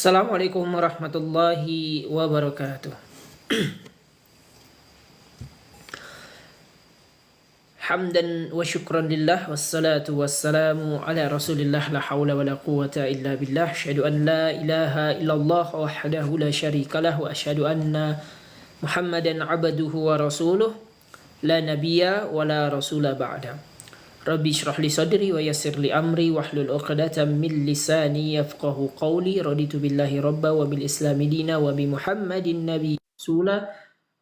Assalamualaikum warahmatullahi wabarakatuh. Hamdan wa syukran lillah wassalatu wassalamu ala rasulillah la hawla wa la quwata illa billah. Asyhadu an la ilaha illallah wahdahu la syarikalah wa asyhadu anna Muhammadan abduhu wa rasuluh la nabiyya wa la rasula ba'da. Rabbi syrah li sadri wa yassir li amri wahlul 'uqdatam min lisani yafqahu qawli. Raditu billahi rabba wa bil islami dina wa bi Muhammadin nabi rasula.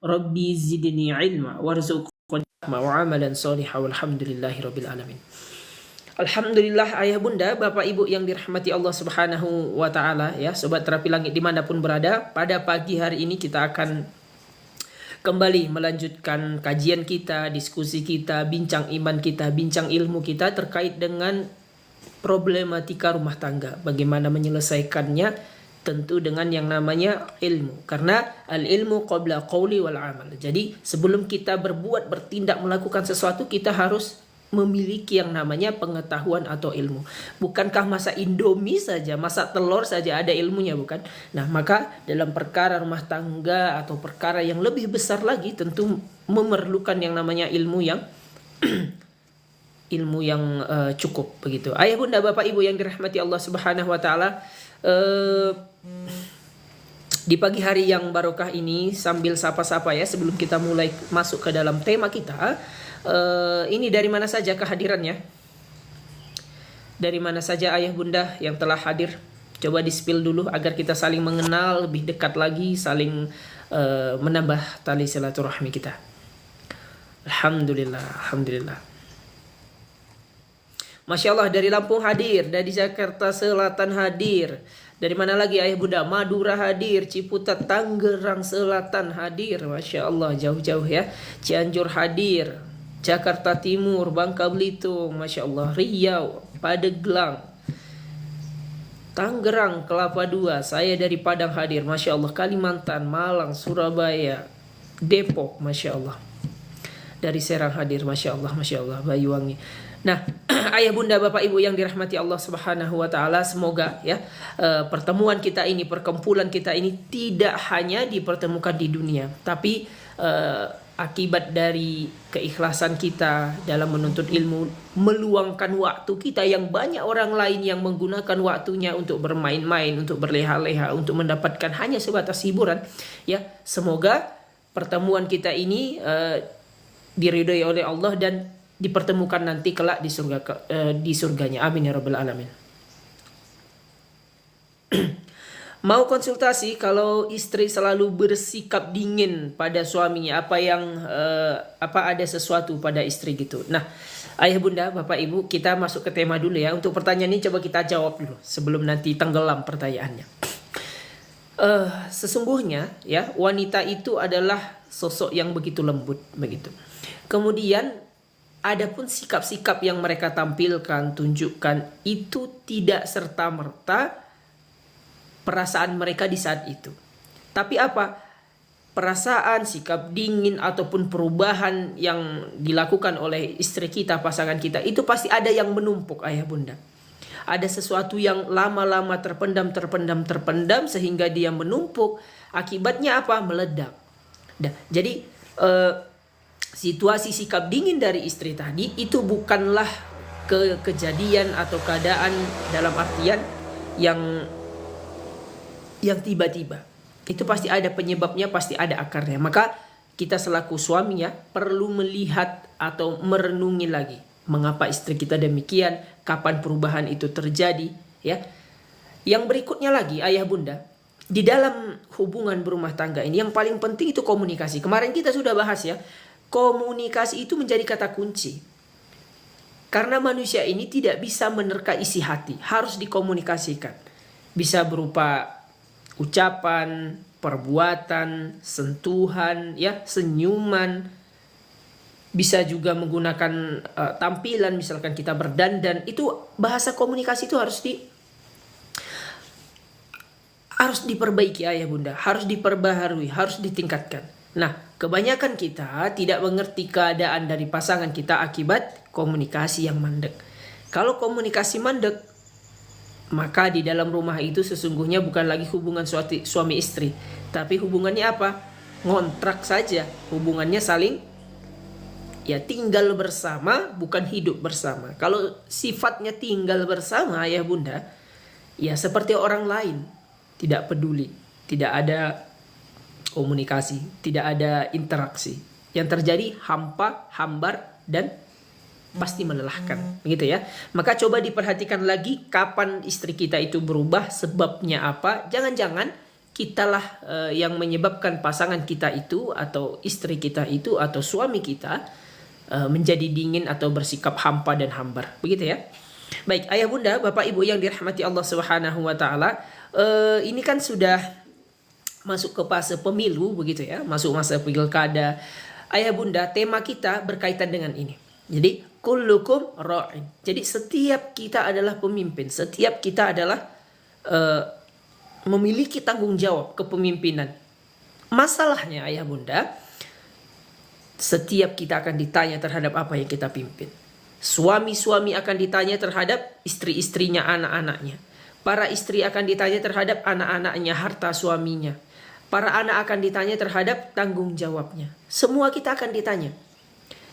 Rabbi zidni ilma warzuqni wa amalan sholiha walhamdulillahi rabbil alamin. Alhamdulillah ayah bunda, bapak ibu yang dirahmati Allah subhanahu wa ta'ala, ya sobat terapi langit dimanapun berada. Pada pagi hari ini kita akan kembali melanjutkan kajian kita, diskusi kita, bincang iman kita, bincang ilmu kita terkait dengan problematika rumah tangga. Bagaimana menyelesaikannya, tentu dengan yang namanya ilmu. Karena al-ilmu qabla qawli wal amal. Jadi sebelum kita berbuat, bertindak, melakukan sesuatu, kita harus memiliki yang namanya pengetahuan atau ilmu. Bukankah masak indomie saja, masak telur saja ada ilmunya, bukan? Nah, maka dalam perkara rumah tangga atau perkara yang lebih besar lagi tentu memerlukan yang namanya ilmu yang ilmu yang cukup begitu. Ayah bunda bapak ibu yang dirahmati Allah subhanahu wa ta'ala, di pagi hari yang barokah ini sambil sapa-sapa ya sebelum kita mulai masuk ke dalam tema kita. Ini dari mana saja kehadirannya? Dari mana saja ayah bunda yang telah hadir? Coba di-spill dulu agar kita saling mengenal lebih dekat lagi, saling menambah tali silaturahmi kita. Alhamdulillah, alhamdulillah. Masya Allah, dari Lampung hadir, dari Jakarta Selatan hadir. Dari mana lagi ayah bunda? Madura hadir, Ciputat, Tangerang Selatan hadir. Masya Allah, jauh-jauh ya. Cianjur hadir, Jakarta Timur, Bangka Belitung, Masya Allah, Riau, Padeglang, Tangerang, Kelapa II. Saya dari Padang hadir, Masya Allah. Kalimantan, Malang, Surabaya, Depok, Masya Allah. Dari Serang hadir, Masya Allah, Masya Allah, Banyuwangi. Nah, ayah bunda bapak ibu yang dirahmati Allah subhanahu wa ta'ala, semoga ya pertemuan kita ini, perkumpulan kita ini tidak hanya dipertemukan di dunia, tapi akibat dari keikhlasan kita dalam menuntut ilmu, meluangkan waktu kita yang banyak orang lain yang menggunakan waktunya untuk bermain-main, untuk berleha-leha, untuk mendapatkan hanya sebatas hiburan, ya semoga pertemuan kita ini diridhoi oleh Allah dan dipertemukan nanti kelak di surganya. Amin ya rabbal alamin. Mau konsultasi kalau istri selalu bersikap dingin pada suaminya, apa ada sesuatu pada istri gitu. Nah, ayah bunda, bapak ibu, kita masuk ke tema dulu ya. Untuk pertanyaan ini coba kita jawab dulu sebelum nanti tenggelam pertanyaannya. Sesungguhnya ya, wanita itu adalah sosok yang begitu lembut begitu. Kemudian adapun sikap-sikap yang mereka tampilkan, tunjukkan, itu tidak serta-merta perasaan mereka di saat itu. Tapi apa? Perasaan, sikap dingin, ataupun perubahan yang dilakukan oleh istri kita, pasangan kita, itu pasti ada yang menumpuk ayah bunda. Ada sesuatu yang lama-lama terpendam sehingga dia menumpuk. Akibatnya apa? Meledak. Jadi situasi sikap dingin dari istri tadi itu bukanlah kejadian atau keadaan dalam artian yang tiba-tiba. Itu pasti ada penyebabnya, pasti ada akarnya. Maka kita selaku suaminya perlu melihat atau merenungi lagi mengapa istri kita demikian, kapan perubahan itu terjadi, ya. Yang berikutnya lagi ayah bunda, di dalam hubungan berumah tangga ini yang paling penting itu komunikasi. Kemarin kita sudah bahas ya. Komunikasi itu menjadi kata kunci. Karena manusia ini tidak bisa menerka isi hati, harus dikomunikasikan. Bisa berupa ucapan, perbuatan, sentuhan, ya, senyuman. Bisa juga menggunakan tampilan, misalkan kita berdandan. Itu bahasa komunikasi itu harus diperbaiki ayah bunda, harus diperbaharui, harus ditingkatkan. Nah, kebanyakan kita tidak mengerti keadaan dari pasangan kita akibat komunikasi yang mandek. Kalau komunikasi mandek, Maka di dalam rumah itu sesungguhnya bukan lagi hubungan suami istri, tapi hubungannya apa? Ngontrak saja. Hubungannya saling ya tinggal bersama, bukan hidup bersama. Kalau sifatnya tinggal bersama ayah bunda, ya seperti orang lain, tidak peduli, tidak ada komunikasi, tidak ada interaksi. Yang terjadi hampa, hambar, dan pasti melelahkan, begitu ya. Maka coba diperhatikan lagi kapan istri kita itu berubah, sebabnya apa. Jangan-jangan kitalah yang menyebabkan pasangan kita itu atau istri kita itu atau suami kita menjadi dingin atau bersikap hampa dan hambar, begitu ya. Baik, ayah bunda, bapak ibu yang dirahmati Allah Subhanahu wa taala, ini kan sudah masuk ke fase pemilu, begitu ya, masuk masa pilkada. Ayah bunda, tema kita berkaitan dengan ini. Jadi kullukum ra'in. Jadi setiap kita adalah pemimpin, setiap kita adalah memiliki tanggung jawab kepemimpinan. Masalahnya ayah bunda, setiap kita akan ditanya terhadap apa yang kita pimpin. Suami-suami akan ditanya terhadap istri-istrinya, anak-anaknya. Para istri akan ditanya terhadap anak-anaknya, harta suaminya. Para anak akan ditanya terhadap tanggung jawabnya. Semua kita akan ditanya.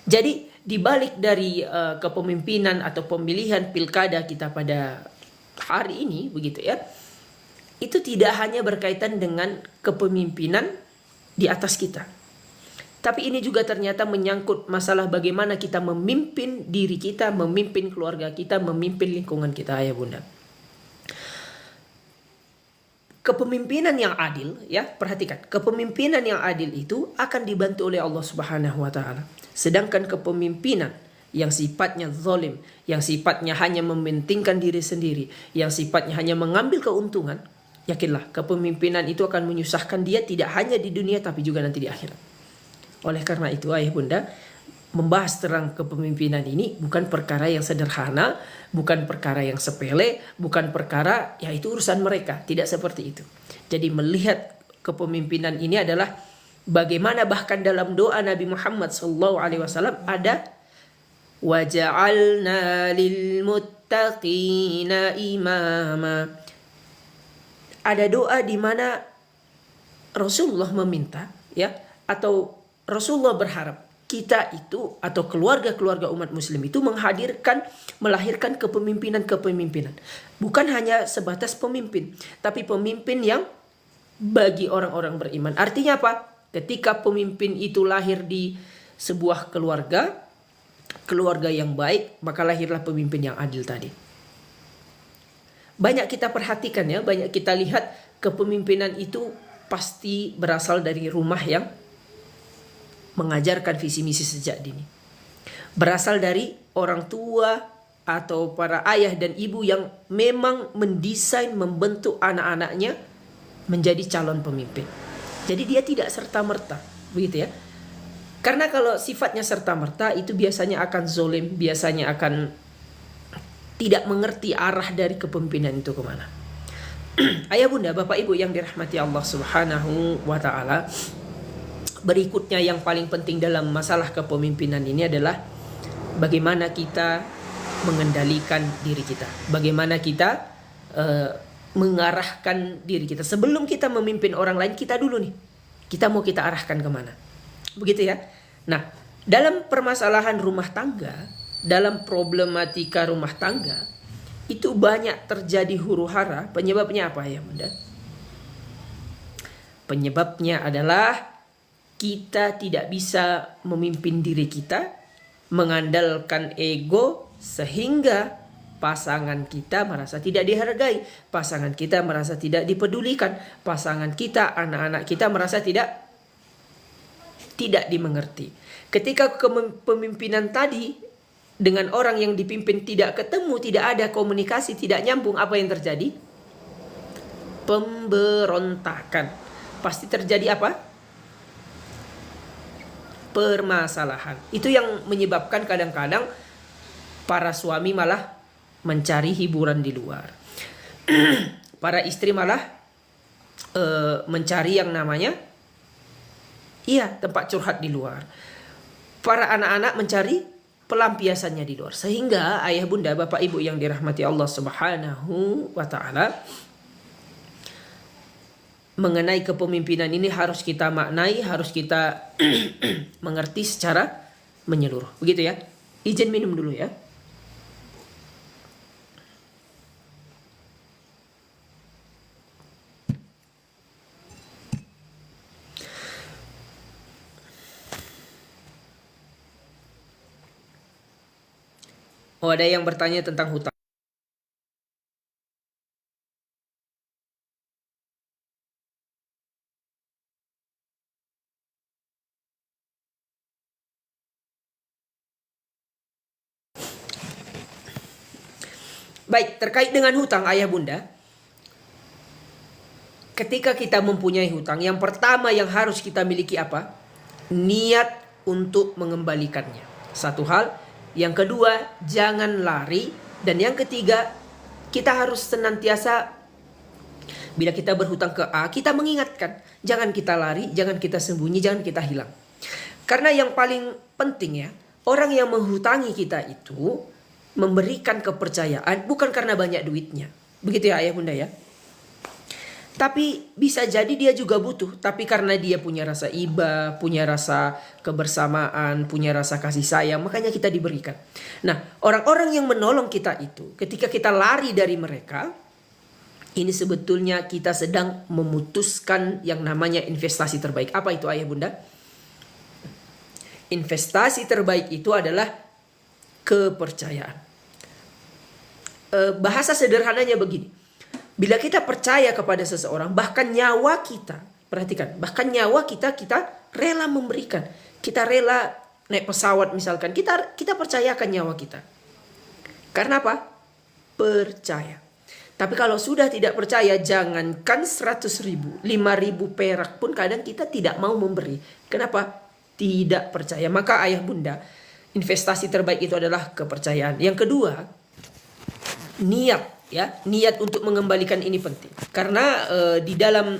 Jadi di balik dari kepemimpinan atau pemilihan pilkada kita pada hari ini, begitu ya, itu tidak hanya berkaitan dengan kepemimpinan di atas kita, tapi ini juga ternyata menyangkut masalah bagaimana kita memimpin diri kita, memimpin keluarga kita, memimpin lingkungan kita ayah bunda. Kepemimpinan yang adil, ya, perhatikan, kepemimpinan yang adil itu akan dibantu oleh Allah Subhanahu wa taala. Sedangkan kepemimpinan yang sifatnya zalim, yang sifatnya hanya mementingkan diri sendiri, yang sifatnya hanya mengambil keuntungan, yakinlah kepemimpinan itu akan menyusahkan dia tidak hanya di dunia tapi juga nanti di akhirat. Oleh karena itu ayah bunda, membahas tentang kepemimpinan ini bukan perkara yang sederhana, bukan perkara yang sepele, bukan perkara ya itu urusan mereka, tidak seperti itu. Jadi melihat kepemimpinan ini adalah bagaimana bahkan dalam doa Nabi Muhammad SAW ada waja'alna lil muttaqina imama. Ada doa di mana Rasulullah meminta, ya, atau Rasulullah berharap kita itu atau keluarga-keluarga umat muslim itu melahirkan kepemimpinan. Bukan hanya sebatas pemimpin, tapi pemimpin yang bagi orang-orang beriman. Artinya apa? Ketika pemimpin itu lahir di sebuah keluarga yang baik, maka lahirlah pemimpin yang adil tadi. Banyak kita perhatikan ya, banyak kita lihat kepemimpinan itu pasti berasal dari rumah yang mengajarkan visi misi sejak dini. Berasal dari orang tua atau para ayah dan ibu yang memang mendesain, membentuk anak-anaknya menjadi calon pemimpin. Jadi dia tidak serta-merta, begitu ya. Karena kalau sifatnya serta-merta itu biasanya akan zolim, biasanya akan tidak mengerti arah dari kepemimpinan itu kemana. Ayah bunda, bapak ibu yang dirahmati Allah Subhanahu wa ta'ala, berikutnya yang paling penting dalam masalah kepemimpinan ini adalah bagaimana kita mengendalikan diri kita. Bagaimana kita mengarahkan diri kita. Sebelum kita memimpin orang lain, kita dulu nih. Kita mau kita arahkan kemana. Begitu ya. Nah, dalam permasalahan rumah tangga, dalam problematika rumah tangga, itu banyak terjadi huru-hara. Penyebabnya apa ya bunda? Penyebabnya adalah kita tidak bisa memimpin diri kita, mengandalkan ego, sehingga pasangan kita merasa tidak dihargai, pasangan kita merasa tidak dipedulikan, pasangan kita, anak-anak kita merasa tidak dimengerti. Ketika kepemimpinan tadi dengan orang yang dipimpin tidak ketemu, tidak ada komunikasi, tidak nyambung, apa yang terjadi? Pemberontakan. Pasti terjadi apa? Permasalahan. Itu yang menyebabkan kadang-kadang para suami malah mencari hiburan di luar. Para istri malah mencari yang namanya tempat curhat di luar. Para anak-anak mencari pelampiasannya di luar. Sehingga ayah bunda, bapak ibu yang dirahmati Allah Subhanahu wa taala, mengenai kepemimpinan ini harus kita maknai, harus kita mengerti secara menyeluruh. Begitu ya. Izin minum dulu ya. Oh, ada yang bertanya tentang hutang. Baik, terkait dengan hutang ayah bunda. Ketika kita mempunyai hutang, yang pertama yang harus kita miliki apa? Niat untuk mengembalikannya. Satu hal. Yang kedua, jangan lari. Dan yang ketiga, kita harus senantiasa, bila kita berhutang ke A, kita mengingatkan. Jangan kita lari, jangan kita sembunyi, jangan kita hilang. Karena yang paling penting ya, orang yang menghutangi kita itu memberikan kepercayaan bukan karena banyak duitnya. Begitu ya ayah bunda ya. Tapi bisa jadi dia juga butuh. Tapi karena dia punya rasa iba, punya rasa kebersamaan, punya rasa kasih sayang, makanya kita diberikan. Nah, orang-orang yang menolong kita itu, ketika kita lari dari mereka, ini sebetulnya kita sedang memutuskan yang namanya investasi terbaik. Apa itu ayah bunda? Investasi terbaik itu adalah kepercayaan. Bahasa sederhananya begini. Bila kita percaya kepada seseorang, bahkan nyawa kita, perhatikan, bahkan nyawa kita rela memberikan. Kita rela naik pesawat misalkan, kita percayakan nyawa kita. Karena apa? Percaya. Tapi kalau sudah tidak percaya, jangankan 100.000, 5.000 perak pun kadang kita tidak mau memberi. Kenapa? Tidak percaya. Maka ayah bunda, investasi terbaik itu adalah kepercayaan. Yang kedua, niat. Ya, niat untuk mengembalikan ini penting. Karena di dalam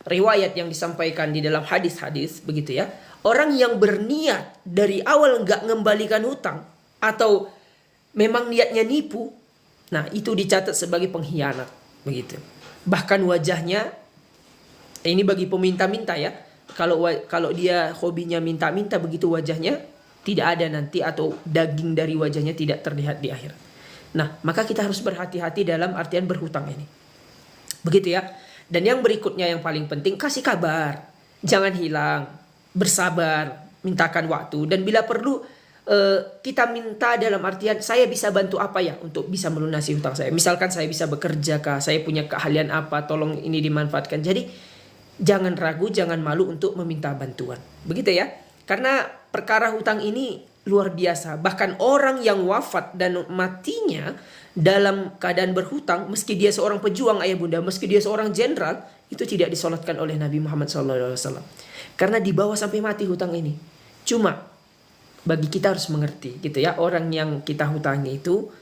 riwayat yang disampaikan di dalam hadis-hadis begitu ya, orang yang berniat dari awal nggak mengembalikan hutang atau memang niatnya nipu, nah itu dicatat sebagai pengkhianat begitu. Bahkan wajahnya, ini bagi peminta-minta ya, kalau dia hobinya minta-minta begitu, wajahnya tidak ada nanti, atau daging dari wajahnya tidak terlihat di akhirat. Nah, maka kita harus berhati-hati dalam artian berhutang ini. Begitu ya. Dan yang berikutnya yang paling penting, kasih kabar. Jangan hilang. Bersabar. Mintakan waktu. Dan bila perlu, kita minta dalam artian, saya bisa bantu apa ya untuk bisa melunasi hutang saya. Misalkan saya bisa bekerja kah, saya punya keahlian apa, tolong ini dimanfaatkan. Jadi, jangan ragu, jangan malu untuk meminta bantuan. Begitu ya. Karena perkara hutang ini luar biasa. Bahkan orang yang wafat dan matinya dalam keadaan berhutang, meski dia seorang pejuang ayah bunda, meski dia seorang jenderal, itu tidak disolatkan oleh Nabi Muhammad SAW. Karena dibawa sampai mati hutang ini. Cuma bagi kita harus mengerti gitu ya, orang yang kita hutangi itu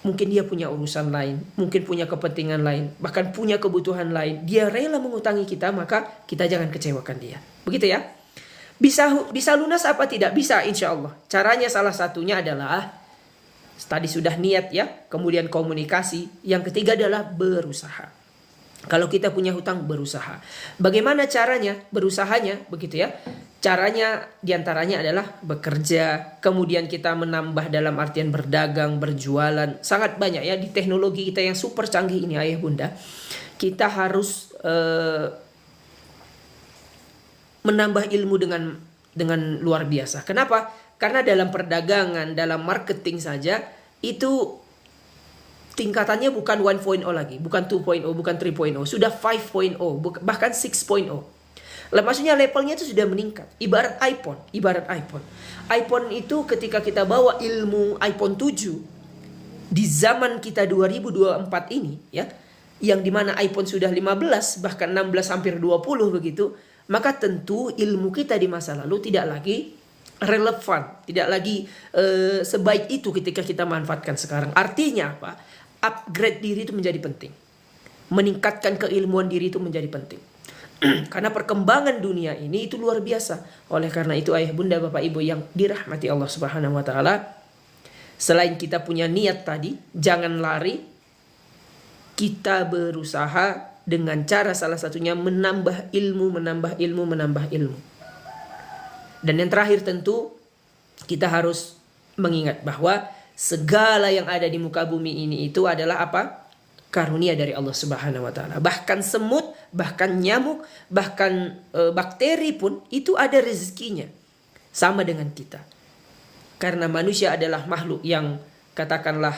mungkin dia punya urusan lain, mungkin punya kepentingan lain, bahkan punya kebutuhan lain. Dia rela mengutangi kita, maka kita jangan kecewakan dia. Begitu ya. Bisa lunas apa tidak? Bisa, insya Allah. Caranya salah satunya adalah, tadi sudah niat ya, kemudian komunikasi. Yang ketiga adalah berusaha. Kalau kita punya hutang, berusaha. Bagaimana caranya? Berusahanya, begitu ya. Caranya diantaranya adalah bekerja. Kemudian kita menambah dalam artian berdagang, berjualan. Sangat banyak ya, di teknologi kita yang super canggih ini ayah bunda. Kita harus menambah ilmu dengan luar biasa. Kenapa? Karena dalam perdagangan, dalam marketing saja, itu tingkatannya bukan 1.0 lagi, bukan 2.0, bukan 3.0, sudah 5.0, bahkan 6.0. Maksudnya levelnya itu sudah meningkat. Ibarat iPhone. iPhone itu ketika kita bawa ilmu iPhone 7 di zaman kita 2024 ini ya, yang dimana iPhone sudah 15, bahkan 16 hampir 20 begitu, maka tentu ilmu kita di masa lalu tidak lagi relevan, tidak lagi sebaik itu ketika kita manfaatkan sekarang. Artinya apa? Upgrade diri itu menjadi penting. Meningkatkan keilmuan diri itu menjadi penting. Karena perkembangan dunia ini itu luar biasa. Oleh karena itu ayah bunda bapak ibu yang dirahmati Allah Subhanahu wa taala, selain kita punya niat tadi, jangan lari, kita berusaha dengan cara salah satunya menambah ilmu. Dan yang terakhir tentu kita harus mengingat bahwa segala yang ada di muka bumi ini itu adalah apa? Karunia dari Allah Subhanahu wa taala. Bahkan semut, bahkan nyamuk, bahkan bakteri pun itu ada rezekinya. Sama dengan kita. Karena manusia adalah makhluk yang katakanlah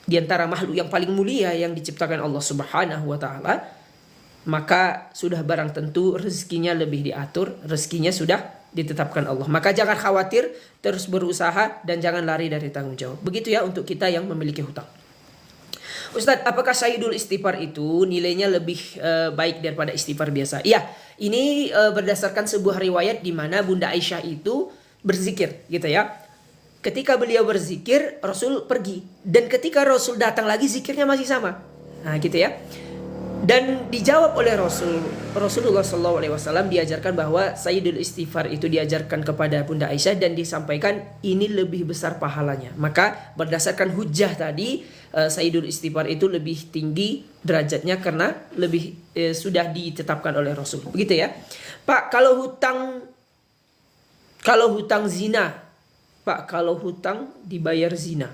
di antara makhluk yang paling mulia yang diciptakan Allah Subhanahu wa taala, maka sudah barang tentu rezekinya lebih diatur, rezekinya sudah ditetapkan Allah. Maka jangan khawatir, terus berusaha dan jangan lari dari tanggung jawab. Begitu ya untuk kita yang memiliki hutang. Ustadz, apakah Sayyidul Istighfar itu nilainya lebih baik daripada istighfar biasa? Iya, ini berdasarkan sebuah riwayat di mana Bunda Aisyah itu berzikir gitu ya. Ketika beliau berzikir, Rasul pergi. Dan ketika Rasul datang lagi, zikirnya masih sama. Nah gitu ya. Dan dijawab oleh Rasulullah SAW diajarkan bahwa Sayyidul Istighfar itu diajarkan kepada Bunda Aisyah dan disampaikan ini lebih besar pahalanya. Maka berdasarkan hujjah tadi, Sayyidul Istighfar itu lebih tinggi derajatnya karena lebih sudah ditetapkan oleh Rasul. Begitu ya. Pak, kalau hutang zina, Pak, kalau hutang dibayar zina.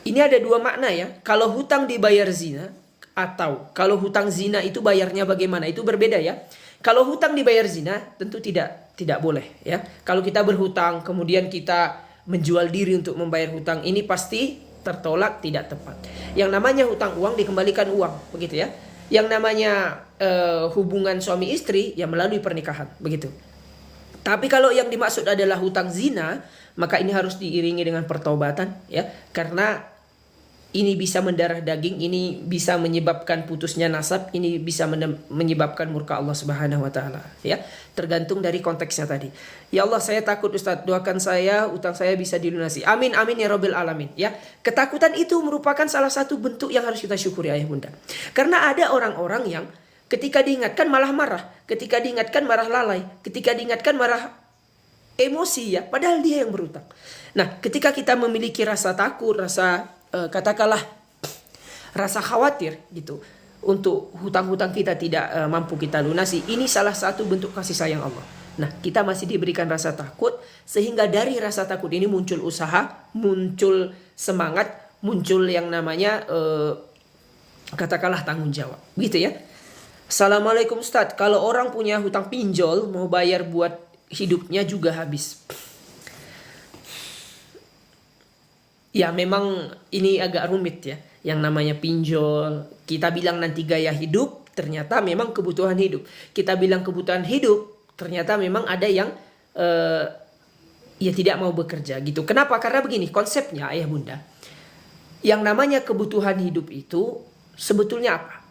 Ini ada dua makna ya. Kalau hutang dibayar zina, atau kalau hutang zina itu bayarnya bagaimana, itu berbeda ya. Kalau hutang dibayar zina tentu tidak boleh ya. Kalau kita berhutang kemudian kita menjual diri untuk membayar hutang, ini pasti tertolak, tidak tepat. Yang namanya hutang uang dikembalikan uang, begitu ya. Yang namanya hubungan suami istri ya melalui pernikahan, begitu. Tapi kalau yang dimaksud adalah hutang zina, maka ini harus diiringi dengan pertaubatan ya, karena ini bisa mendarah daging, ini bisa menyebabkan putusnya nasab, ini bisa menyebabkan murka Allah Subhanahu wa taala, ya. Tergantung dari konteksnya tadi. Ya Allah, saya takut Ustaz, doakan saya utang saya bisa dilunasi. Amin amin ya Rabbil alamin, ya. Ketakutan itu merupakan salah satu bentuk yang harus kita syukuri ayah bunda. Karena ada orang-orang yang ketika diingatkan malah marah, ketika diingatkan marah lalai, ketika diingatkan marah emosi ya, padahal dia yang berutang. Nah, ketika kita memiliki rasa takut, rasa katakanlah rasa khawatir gitu untuk hutang-hutang kita tidak mampu kita lunasi, ini salah satu bentuk kasih sayang Allah. Nah, kita masih diberikan rasa takut, sehingga dari rasa takut ini muncul usaha, muncul semangat, muncul yang namanya katakanlah tanggung jawab, gitu ya. Assalamualaikum Ustadz, kalau orang punya hutang pinjol mau bayar buat hidupnya juga habis. Ya memang ini agak rumit ya. Yang namanya pinjol, kita bilang nanti gaya hidup, ternyata memang kebutuhan hidup. Kita bilang kebutuhan hidup, ternyata memang ada yang ya tidak mau bekerja gitu. Kenapa? Karena begini konsepnya ayah bunda. Yang namanya kebutuhan hidup itu sebetulnya apa?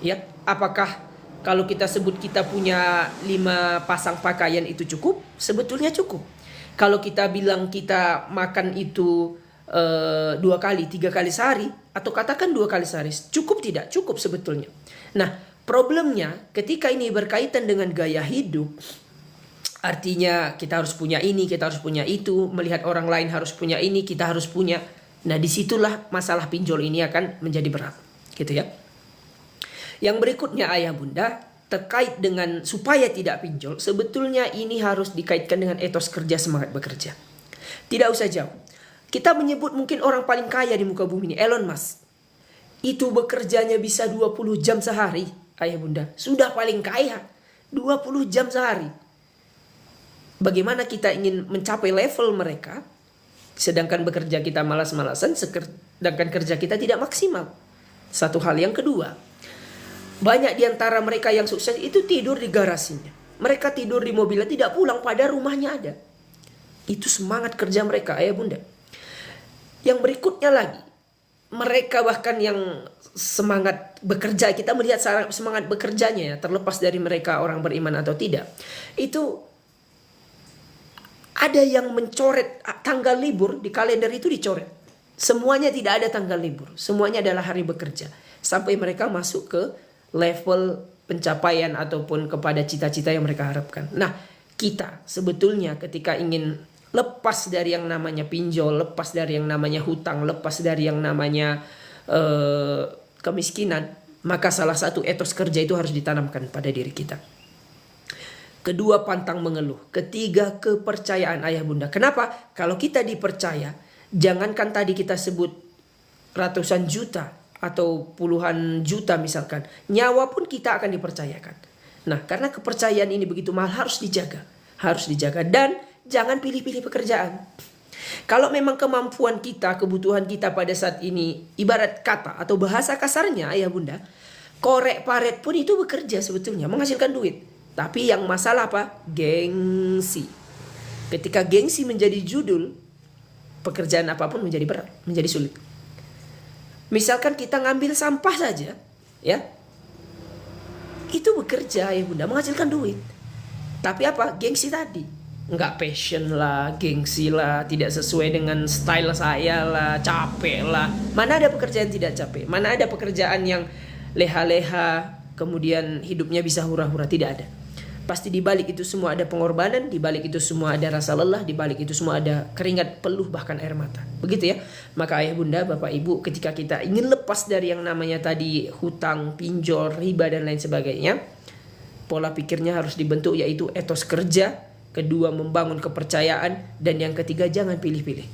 Ya, apakah kalau kita sebut kita punya 5 pasang pakaian itu cukup? Sebetulnya cukup. Kalau kita bilang kita makan itu 2 kali, 3 kali sehari, atau katakan 2 kali sehari, cukup tidak? Cukup sebetulnya. Nah, problemnya ketika ini berkaitan dengan gaya hidup, artinya kita harus punya ini, kita harus punya itu, melihat orang lain harus punya ini, kita harus punya. Nah, disitulah masalah pinjol ini akan menjadi berat, gitu ya. Yang berikutnya ayah bunda, terkait dengan supaya tidak pinjol, sebetulnya ini harus dikaitkan dengan etos kerja, semangat bekerja. Tidak usah jauh. Kita menyebut mungkin orang paling kaya di muka bumi ini, Elon Musk. Itu bekerjanya bisa 20 jam sehari, ayah bunda. Sudah paling kaya, 20 jam sehari. Bagaimana kita ingin mencapai level mereka, sedangkan bekerja kita malas-malasan, sedangkan kerja kita tidak maksimal. Satu hal. Yang kedua, banyak di antara mereka yang sukses itu tidur di garasinya. Mereka tidur di mobilnya, tidak pulang, pada rumahnya ada. Itu semangat kerja mereka, ayah bunda. Yang berikutnya lagi, mereka bahkan yang semangat bekerja, kita melihat semangat bekerjanya ya, terlepas dari mereka orang beriman atau tidak. Itu ada yang mencoret tanggal libur di kalender, itu dicoret. Semuanya tidak ada tanggal libur, semuanya adalah hari bekerja. Sampai mereka masuk ke level pencapaian ataupun kepada cita-cita yang mereka harapkan. Nah, kita sebetulnya ketika ingin lepas dari yang namanya pinjol, lepas dari yang namanya hutang, lepas dari yang namanya kemiskinan, maka salah satu etos kerja itu harus ditanamkan pada diri kita. Kedua, pantang mengeluh. Ketiga, kepercayaan ayah bunda. Kenapa? Kalau kita dipercaya, jangankan tadi kita sebut ratusan juta atau puluhan juta misalkan, nyawa pun kita akan dipercayakan. Nah, karena kepercayaan ini begitu mahal, harus dijaga. Harus dijaga dan jangan pilih-pilih pekerjaan. Kalau memang kemampuan kita, kebutuhan kita pada saat ini, ibarat kata atau bahasa kasarnya ayah bunda, korek paret pun itu bekerja sebetulnya, menghasilkan duit. Tapi yang masalah apa? Gengsi. Ketika gengsi menjadi judul, pekerjaan apapun menjadi berat, menjadi sulit. Misalkan kita ngambil sampah saja, ya, itu bekerja ayah bunda, menghasilkan duit. Tapi apa? Gengsi tadi. Nggak passion lah, gengsi lah, tidak sesuai dengan style saya lah, capek lah. Mana ada pekerjaan tidak capek? Mana ada pekerjaan yang leha-leha, kemudian hidupnya bisa hura-hura? Tidak ada. Pasti di balik itu semua ada pengorbanan, di balik itu semua ada rasa lelah, di balik itu semua ada keringat, peluh, bahkan air mata. Begitu ya. Maka ayah bunda, bapak ibu, ketika kita ingin lepas dari yang namanya tadi hutang, pinjol, riba dan lain sebagainya, pola pikirnya harus dibentuk, yaitu etos kerja. Kedua, membangun kepercayaan. Dan yang ketiga, jangan pilih-pilih.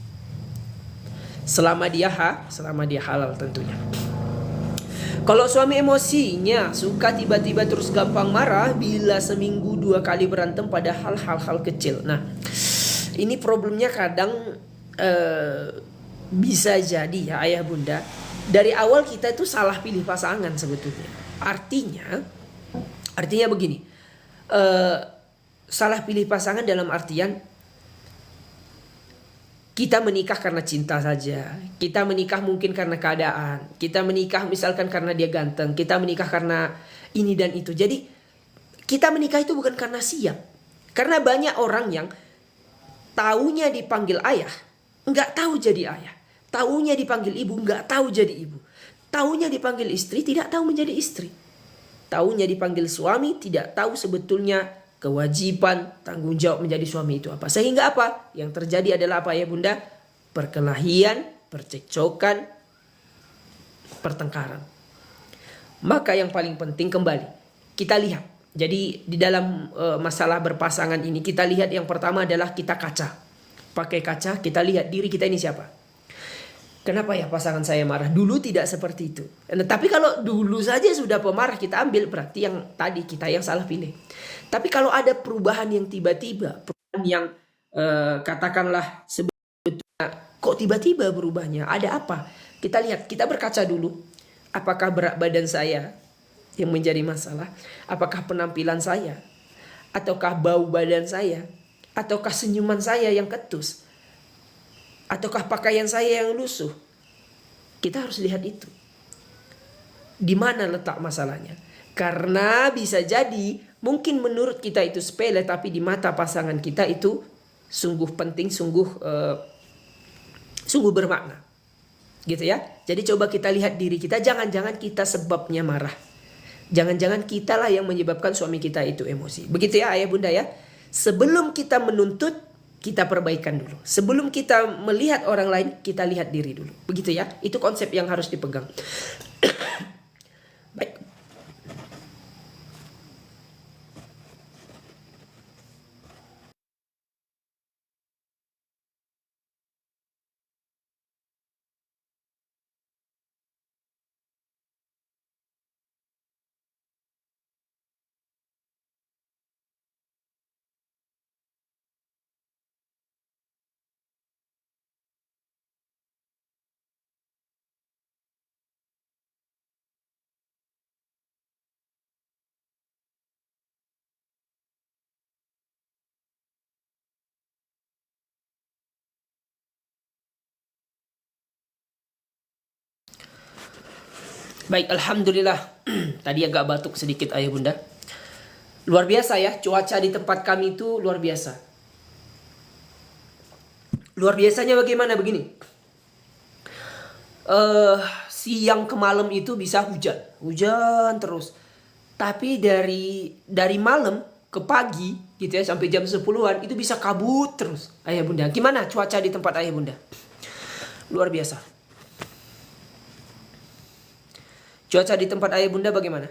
Selama dia halal tentunya. Kalau suami emosinya suka tiba-tiba terus gampang marah bila seminggu 2 kali berantem pada hal-hal kecil. Nah, ini problemnya kadang bisa jadi ya ayah bunda, dari awal kita itu salah pilih pasangan sebetulnya. Artinya begini, salah pilih pasangan dalam artian kita menikah karena cinta saja. Kita menikah mungkin karena keadaan. Kita menikah misalkan karena dia ganteng. Kita menikah karena ini dan itu. Jadi kita menikah itu bukan karena siap. Karena banyak orang yang taunya dipanggil ayah, nggak tahu jadi ayah. Taunya dipanggil ibu, nggak tahu jadi ibu. Taunya dipanggil istri, tidak tahu menjadi istri. Taunya dipanggil suami, tidak tahu sebetulnya kewajiban, tanggung jawab menjadi suami itu apa. Sehingga apa? Yang terjadi adalah apa ya bunda? Perkelahian, percekcokan, pertengkaran. Maka yang paling penting kembali kita lihat. Jadi di dalam masalah berpasangan ini kita lihat yang pertama adalah kita kaca. Pakai kaca kita lihat diri kita ini siapa. Kenapa ya pasangan saya marah? Dulu tidak seperti itu. Nah, tapi kalau dulu saja sudah pemarah kita ambil, berarti yang tadi kita yang salah pilih. Tapi kalau ada perubahan yang tiba-tiba, perubahan yang katakanlah sebetulnya kok tiba-tiba berubahnya, ada apa? Kita lihat, kita berkaca dulu. Apakah berat badan saya yang menjadi masalah? Apakah penampilan saya? Ataukah bau badan saya? Ataukah senyuman saya yang ketus? Ataukah pakaian saya yang lusuh? Kita harus lihat itu. Di mana letak masalahnya? Karena bisa jadi mungkin menurut kita itu sepele, tapi di mata pasangan kita itu sungguh penting, sungguh bermakna. Gitu ya. Jadi coba kita lihat diri kita, jangan-jangan kita sebabnya marah. Jangan-jangan kitalah yang menyebabkan suami kita itu emosi. Begitu ya ayah bunda ya. Sebelum kita menuntut, kita perbaikan dulu. Sebelum kita melihat orang lain, kita lihat diri dulu. Begitu ya. Itu konsep yang harus dipegang. Baik. Baik, alhamdulillah. Tadi agak batuk sedikit ayah bunda. Luar biasa ya, cuaca di tempat kami itu luar biasa. Luar biasanya bagaimana begini? Siang ke malam itu bisa hujan terus. Tapi dari malam ke pagi gitu ya, sampai jam 10-an itu bisa kabut terus ayah bunda. Gimana cuaca di tempat ayah bunda? Luar biasa. Cuaca di tempat ayah bunda bagaimana?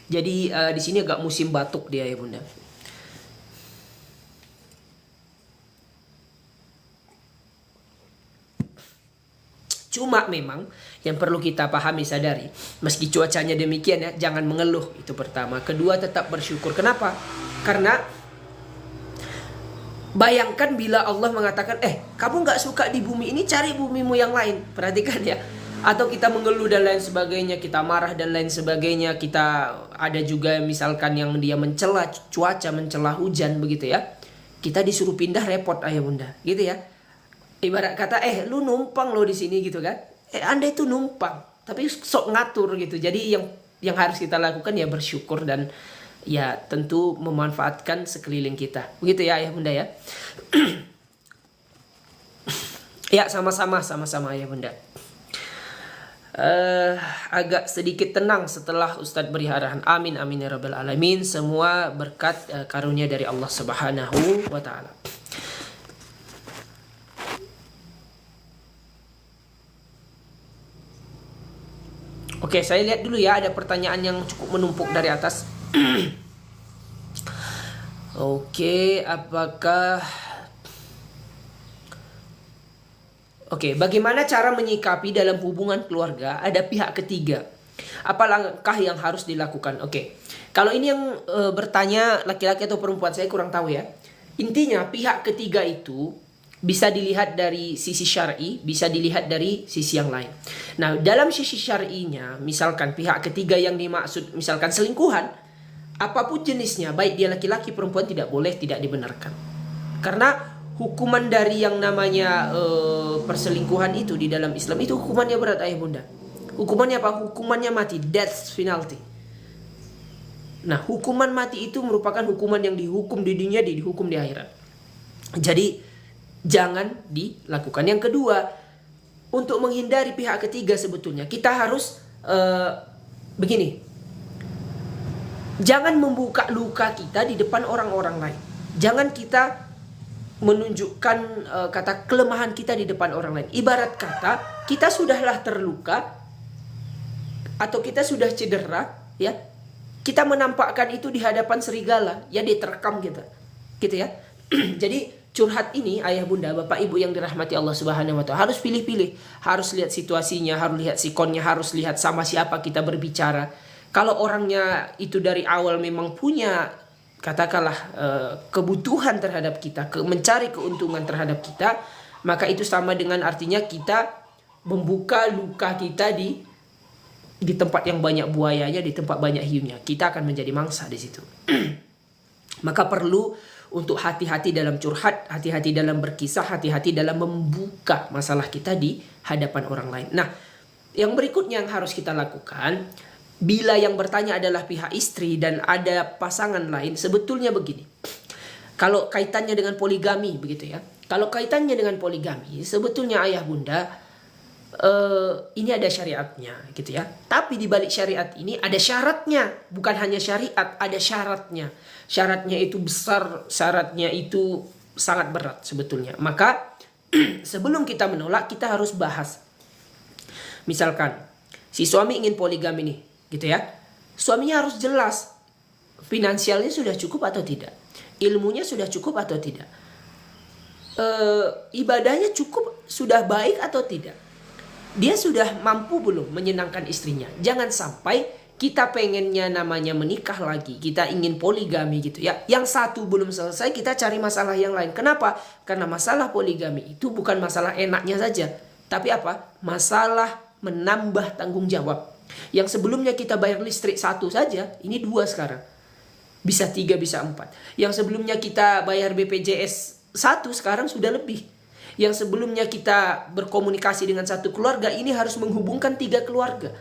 Jadi di sini agak musim batuk dia ayah bunda. Cuma memang yang perlu kita pahami, sadari, meski cuacanya demikian ya, jangan mengeluh, itu pertama. Kedua, tetap bersyukur. Kenapa? Karena bayangkan bila Allah mengatakan, kamu gak suka di bumi ini, cari bumimu yang lain. Perhatikan ya. Atau kita mengeluh dan lain sebagainya, kita marah dan lain sebagainya. Kita ada juga misalkan yang dia mencela cuaca, mencela hujan begitu ya. Kita disuruh pindah, repot ayah bunda, gitu ya. Ibarat kata, lu numpang lo di sini gitu kan. Anda itu numpang, tapi sok ngatur gitu. Jadi yang harus kita lakukan ya bersyukur dan ya tentu memanfaatkan sekeliling kita. Begitu ya ayah bunda ya. Ya sama-sama ayah bunda. Agak sedikit tenang setelah Ustadz beri arahan. Amin amin ya rabbal alamin. Semua berkat karunia dari Allah Subhanahu wa ta'ala. Oke, saya lihat dulu ya, ada pertanyaan yang cukup menumpuk dari atas. Oke, bagaimana cara menyikapi dalam hubungan keluarga ada pihak ketiga? Apa langkah yang harus dilakukan? Kalau ini yang bertanya laki-laki atau perempuan, saya kurang tahu ya. Intinya pihak ketiga itu bisa dilihat dari sisi syar'i, bisa dilihat dari sisi yang lain. Nah, dalam sisi syar'inya, misalkan pihak ketiga yang dimaksud, misalkan selingkuhan, apapun jenisnya, baik dia laki-laki, perempuan, tidak boleh, tidak dibenarkan. Karena hukuman dari yang namanya perselingkuhan itu di dalam Islam itu hukumannya berat ayah bunda. Hukumannya apa? Hukumannya mati, death penalty. Nah, hukuman mati itu merupakan hukuman yang dihukum di dunia, dihukum di akhirat. Jadi jangan dilakukan. Yang kedua, untuk menghindari pihak ketiga sebetulnya kita harus begini. Jangan membuka luka kita di depan orang-orang lain. Jangan kita menunjukkan kata kelemahan kita di depan orang lain. Ibarat kata kita sudahlah terluka atau kita sudah cedera ya. Kita menampakkan itu di hadapan serigala, ya diterkam kita. Gitu ya. Jadi curhat ini ayah bunda, bapak ibu yang dirahmati Allah Subhanahu wa ta'ala, harus pilih-pilih, harus lihat situasinya, harus lihat sikonnya, harus lihat sama siapa kita berbicara. Kalau orangnya itu dari awal memang punya katakanlah kebutuhan terhadap kita, mencari keuntungan terhadap kita, maka itu sama dengan artinya kita membuka luka kita di tempat yang banyak buayanya, di tempat banyak hiunya. Kita akan menjadi mangsa di situ. Maka perlu untuk hati-hati dalam curhat, hati-hati dalam berkisah, hati-hati dalam membuka masalah kita di hadapan orang lain. Nah, yang berikutnya yang harus kita lakukan, bila yang bertanya adalah pihak istri dan ada pasangan lain, sebetulnya begini. Kalau kaitannya dengan poligami begitu ya. Kalau kaitannya dengan poligami, sebetulnya ayah bunda, ini ada syariatnya gitu ya. Tapi di balik syariat ini ada syaratnya, bukan hanya syariat, ada syaratnya. Syaratnya itu besar, syaratnya itu sangat berat sebetulnya. Maka sebelum kita menolak, kita harus bahas. Misalkan si suami ingin poligami nih, gitu ya. Suaminya harus jelas finansialnya sudah cukup atau tidak, ilmunya sudah cukup atau tidak, ibadahnya cukup, sudah baik atau tidak, dia sudah mampu belum menyenangkan istrinya. Jangan sampai kita pengennya namanya menikah lagi, kita ingin poligami gitu ya, yang satu belum selesai kita cari masalah yang lain. Kenapa? Karena masalah poligami itu bukan masalah enaknya saja, tapi apa? Masalah menambah tanggung jawab. Yang sebelumnya kita bayar listrik satu saja, ini dua sekarang, bisa tiga, bisa empat. Yang sebelumnya kita bayar BPJS satu, sekarang sudah lebih. Yang sebelumnya kita berkomunikasi dengan satu keluarga, ini harus menghubungkan tiga keluarga.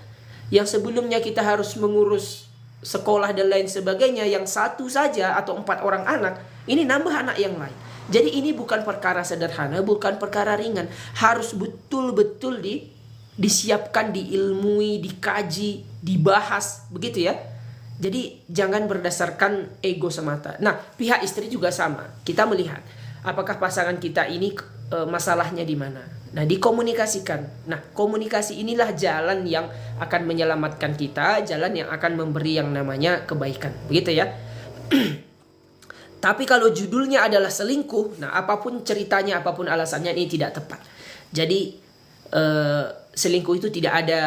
Yang sebelumnya kita harus mengurus sekolah dan lain sebagainya, yang satu saja atau 4 orang anak, ini nambah anak yang lain. Jadi ini bukan perkara sederhana, bukan perkara ringan. Harus betul-betul disiapkan, diilmui, dikaji, dibahas, begitu ya. Jadi jangan berdasarkan ego semata. Nah, pihak istri juga sama. Kita melihat apakah pasangan kita ini masalahnya di mana. Nah, dikomunikasikan. Nah, komunikasi inilah jalan yang akan menyelamatkan kita, jalan yang akan memberi yang namanya kebaikan. Begitu ya. Tapi kalau judulnya adalah selingkuh, nah apapun ceritanya, apapun alasannya, ini tidak tepat. Jadi selingkuh itu tidak ada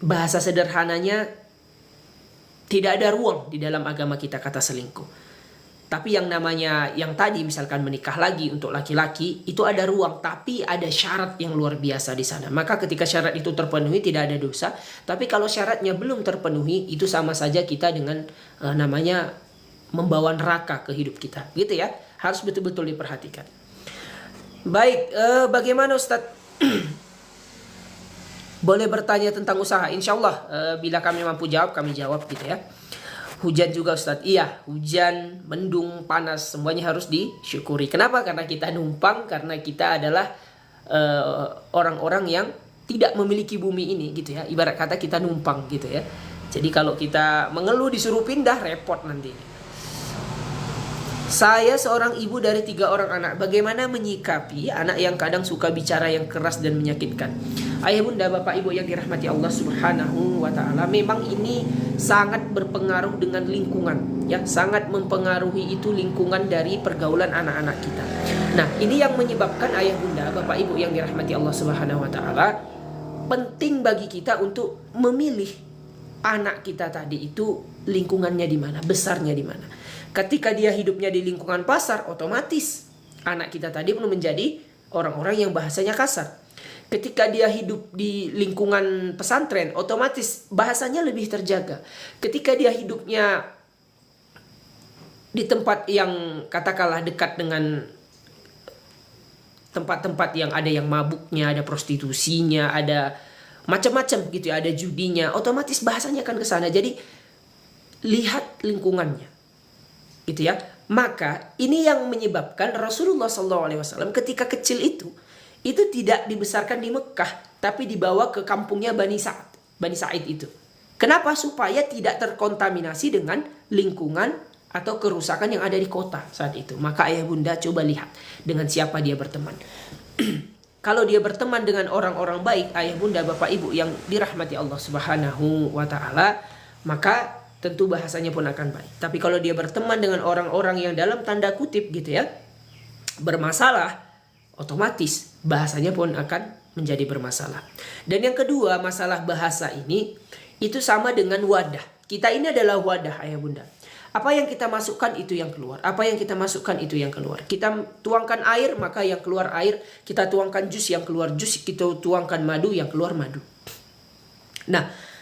bahasa sederhananya. Tidak ada ruang di dalam agama kita kata selingkuh. Tapi yang namanya yang tadi misalkan menikah lagi untuk laki-laki itu ada ruang, tapi ada syarat yang luar biasa di sana. Maka ketika syarat itu terpenuhi tidak ada dosa. Tapi kalau syaratnya belum terpenuhi itu sama saja kita dengan namanya membawa neraka ke hidup kita. Gitu ya. Harus betul-betul diperhatikan. Baik, bagaimana Ustadz? Boleh bertanya tentang usaha, insya Allah bila kami mampu jawab, kami jawab gitu ya. Hujan juga Ustadz, iya hujan, mendung, panas, semuanya harus disyukuri. Kenapa? Karena kita numpang, karena kita adalah orang-orang yang tidak memiliki bumi ini gitu ya. Ibarat kata kita numpang gitu ya. Jadi kalau kita mengeluh disuruh pindah, repot nanti. Saya seorang ibu dari 3 orang anak. Bagaimana menyikapi anak yang kadang suka bicara yang keras dan menyakitkan? Ayah bunda, bapak ibu yang dirahmati Allah Subhanahu wa ta'ala, memang ini sangat berpengaruh dengan lingkungan ya, sangat mempengaruhi itu lingkungan dari pergaulan anak-anak kita. Nah, ini yang menyebabkan ayah bunda, bapak ibu yang dirahmati Allah Subhanahu wa ta'ala, penting bagi kita untuk memilih anak kita tadi itu lingkungannya di mana, besarnya di mana. Ketika dia hidupnya di lingkungan pasar, otomatis anak kita tadi pun menjadi orang-orang yang bahasanya kasar. Ketika dia hidup di lingkungan pesantren, otomatis bahasanya lebih terjaga. Ketika dia hidupnya di tempat yang katakanlah dekat dengan tempat-tempat yang ada yang mabuknya, ada prostitusinya, ada macam-macam gitu ya, ada judinya, otomatis bahasanya akan ke sana. Jadi lihat lingkungannya. Gitu ya. Maka ini yang menyebabkan Rasulullah SAW ketika kecil itu tidak dibesarkan di Mekah, tapi dibawa ke kampungnya Bani Sa'id itu. Kenapa? Supaya tidak terkontaminasi dengan lingkungan atau kerusakan yang ada di kota saat itu. Maka ayah bunda coba lihat dengan siapa dia berteman. Kalau dia berteman dengan orang-orang baik, ayah bunda bapak ibu yang dirahmati Allah Subhanahu wa ta'ala, maka tentu bahasanya pun akan baik. Tapi kalau dia berteman dengan orang-orang yang dalam tanda kutip gitu ya, bermasalah, otomatis bahasanya pun akan menjadi bermasalah. Dan yang kedua, masalah bahasa ini itu sama dengan wadah. Kita ini adalah wadah ayah bunda. Apa yang kita masukkan itu yang keluar. Apa yang kita masukkan itu yang keluar. Kita tuangkan air, maka yang keluar air. Kita tuangkan jus, yang keluar jus. Kita tuangkan madu, yang keluar madu. Nah,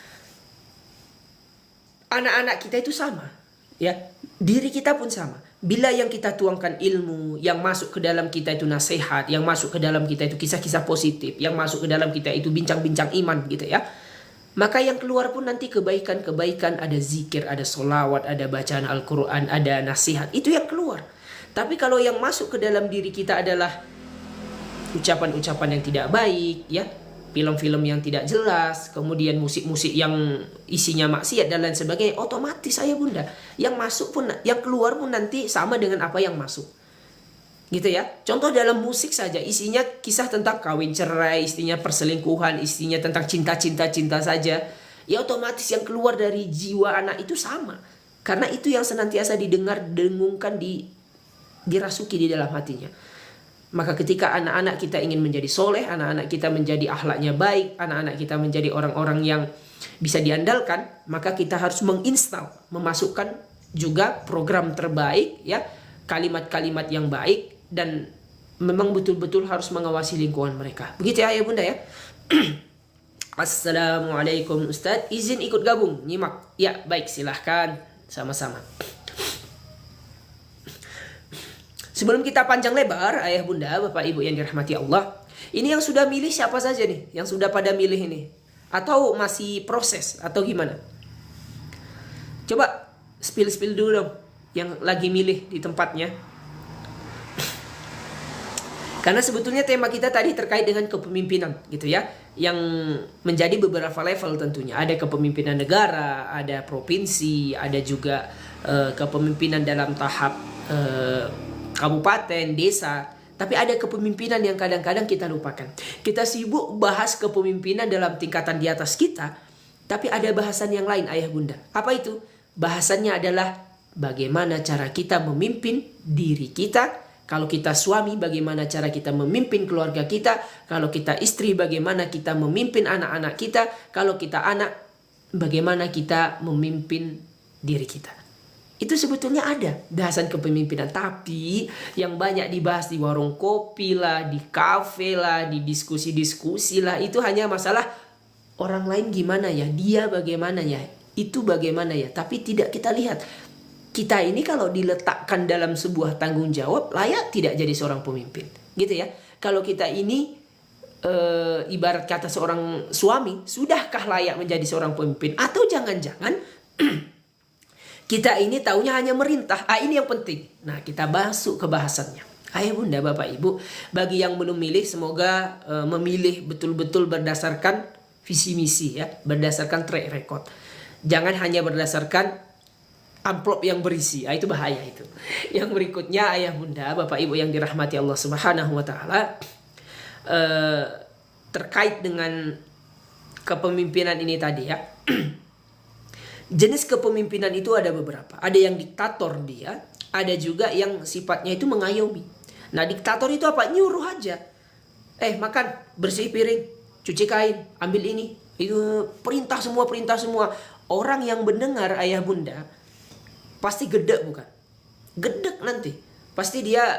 anak-anak kita itu sama, ya. Diri kita pun sama. Bila yang kita tuangkan ilmu, yang masuk ke dalam kita itu nasihat, yang masuk ke dalam kita itu kisah-kisah positif, yang masuk ke dalam kita itu bincang-bincang iman gitu ya. Maka yang keluar pun nanti kebaikan-kebaikan, ada zikir, ada solawat, ada bacaan Al-Quran, ada nasihat. Itu yang keluar. Tapi kalau yang masuk ke dalam diri kita adalah ucapan-ucapan yang tidak baik, ya, film-film yang tidak jelas, kemudian musik-musik yang isinya maksiat dan lain sebagainya, otomatis ayah bunda yang masuk pun, yang keluar pun nanti sama dengan apa yang masuk, gitu ya. Contoh dalam musik saja, isinya kisah tentang kawin cerai, isinya perselingkuhan, isinya tentang cinta saja, ya otomatis yang keluar dari jiwa anak itu sama, karena itu yang senantiasa didengar, dengungkan, dirasuki di dalam hatinya. Maka ketika anak-anak kita ingin menjadi soleh, anak-anak kita menjadi akhlaknya baik, anak-anak kita menjadi orang-orang yang bisa diandalkan, maka kita harus menginstal, memasukkan juga program terbaik, ya, kalimat-kalimat yang baik, dan memang betul-betul harus mengawasi lingkungan mereka. Begitu ya ayah bunda ya. Assalamualaikum Ustadz, izin ikut gabung, nyimak. Ya baik, silahkan, sama-sama. Sebelum kita panjang lebar, ayah bunda, bapak ibu yang dirahmati Allah, ini yang sudah milih siapa saja nih? Yang sudah pada milih ini? Atau masih proses? Atau gimana? Coba spill dulu dong, yang lagi milih di tempatnya. Karena sebetulnya tema kita tadi terkait dengan kepemimpinan gitu ya, yang menjadi beberapa level tentunya. Ada kepemimpinan negara, ada provinsi, ada juga kepemimpinan dalam tahap kabupaten, desa. Tapi ada kepemimpinan yang kadang-kadang kita lupakan. Kita sibuk bahas kepemimpinan dalam tingkatan di atas kita, tapi ada bahasan yang lain ayah bunda. Apa itu? Bahasannya adalah bagaimana cara kita memimpin diri kita. Kalau kita suami, bagaimana cara kita memimpin keluarga kita. Kalau kita istri, bagaimana kita memimpin anak-anak kita. Kalau kita anak, bagaimana kita memimpin diri kita. Itu sebetulnya ada bahasan kepemimpinan. Tapi yang banyak dibahas di warung kopi lah, di kafe lah, di diskusi-diskusi lah, itu hanya masalah orang lain gimana ya, dia bagaimana ya, itu bagaimana ya. Tapi tidak kita lihat, kita ini kalau diletakkan dalam sebuah tanggung jawab, layak tidak jadi seorang pemimpin, gitu ya. Kalau kita ini ibarat kata seorang suami, sudahkah layak menjadi seorang pemimpin? Atau jangan-jangan kita ini taunya hanya merintah. Ini yang penting. Nah, kita masuk ke bahasannya. Ayah bunda, bapak ibu, bagi yang belum milih, semoga memilih betul-betul berdasarkan visi misi ya, berdasarkan track record. Jangan hanya berdasarkan amplop yang berisi, itu bahaya itu. Yang berikutnya ayah bunda, bapak ibu yang dirahmati Allah Subhanahu wa taala, terkait dengan kepemimpinan ini tadi ya. Jenis kepemimpinan itu ada beberapa. Ada yang diktator dia, ada juga yang sifatnya itu mengayomi. Nah, diktator itu apa? Nyuruh aja. Makan, bersih piring, cuci kain, ambil ini. Itu perintah semua, perintah semua. Orang yang mendengar ayah bunda pasti gedek bukan? Gedek nanti. Pasti dia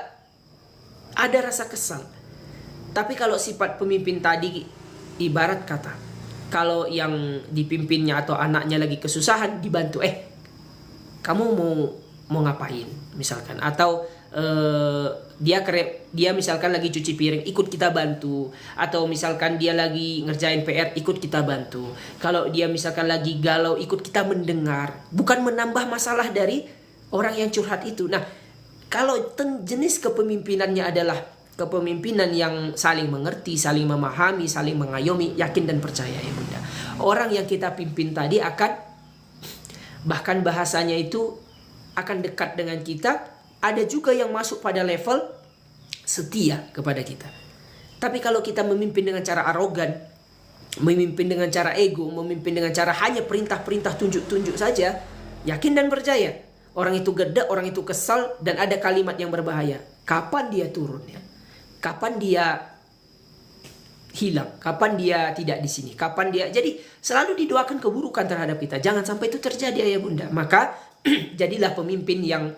ada rasa kesal. Tapi kalau sifat pemimpin tadi, ibarat kata, kalau yang dipimpinnya atau anaknya lagi kesusahan, dibantu. Kamu mau ngapain misalkan? Atau dia misalkan lagi cuci piring, ikut kita bantu. Atau misalkan dia lagi ngerjain PR, ikut kita bantu. Kalau dia misalkan lagi galau, ikut kita mendengar. Bukan menambah masalah dari orang yang curhat itu. Nah, kalau jenis kepemimpinannya adalah kepemimpinan yang saling mengerti, saling memahami, saling mengayomi, yakin dan percaya ya bunda. Orang yang kita pimpin tadi akan, bahkan bahasanya itu akan dekat dengan kita. Ada juga yang masuk pada level setia kepada kita. Tapi kalau kita memimpin dengan cara arogan, memimpin dengan cara ego, memimpin dengan cara hanya perintah-perintah, tunjuk-tunjuk saja, yakin dan percaya, orang itu gede, orang itu kesal, dan ada kalimat yang berbahaya. Kapan dia turun ya? Kapan dia hilang? Kapan dia tidak di sini? Kapan dia? Jadi selalu didoakan keburukan terhadap kita. Jangan sampai itu terjadi ayah bunda. Maka jadilah pemimpin yang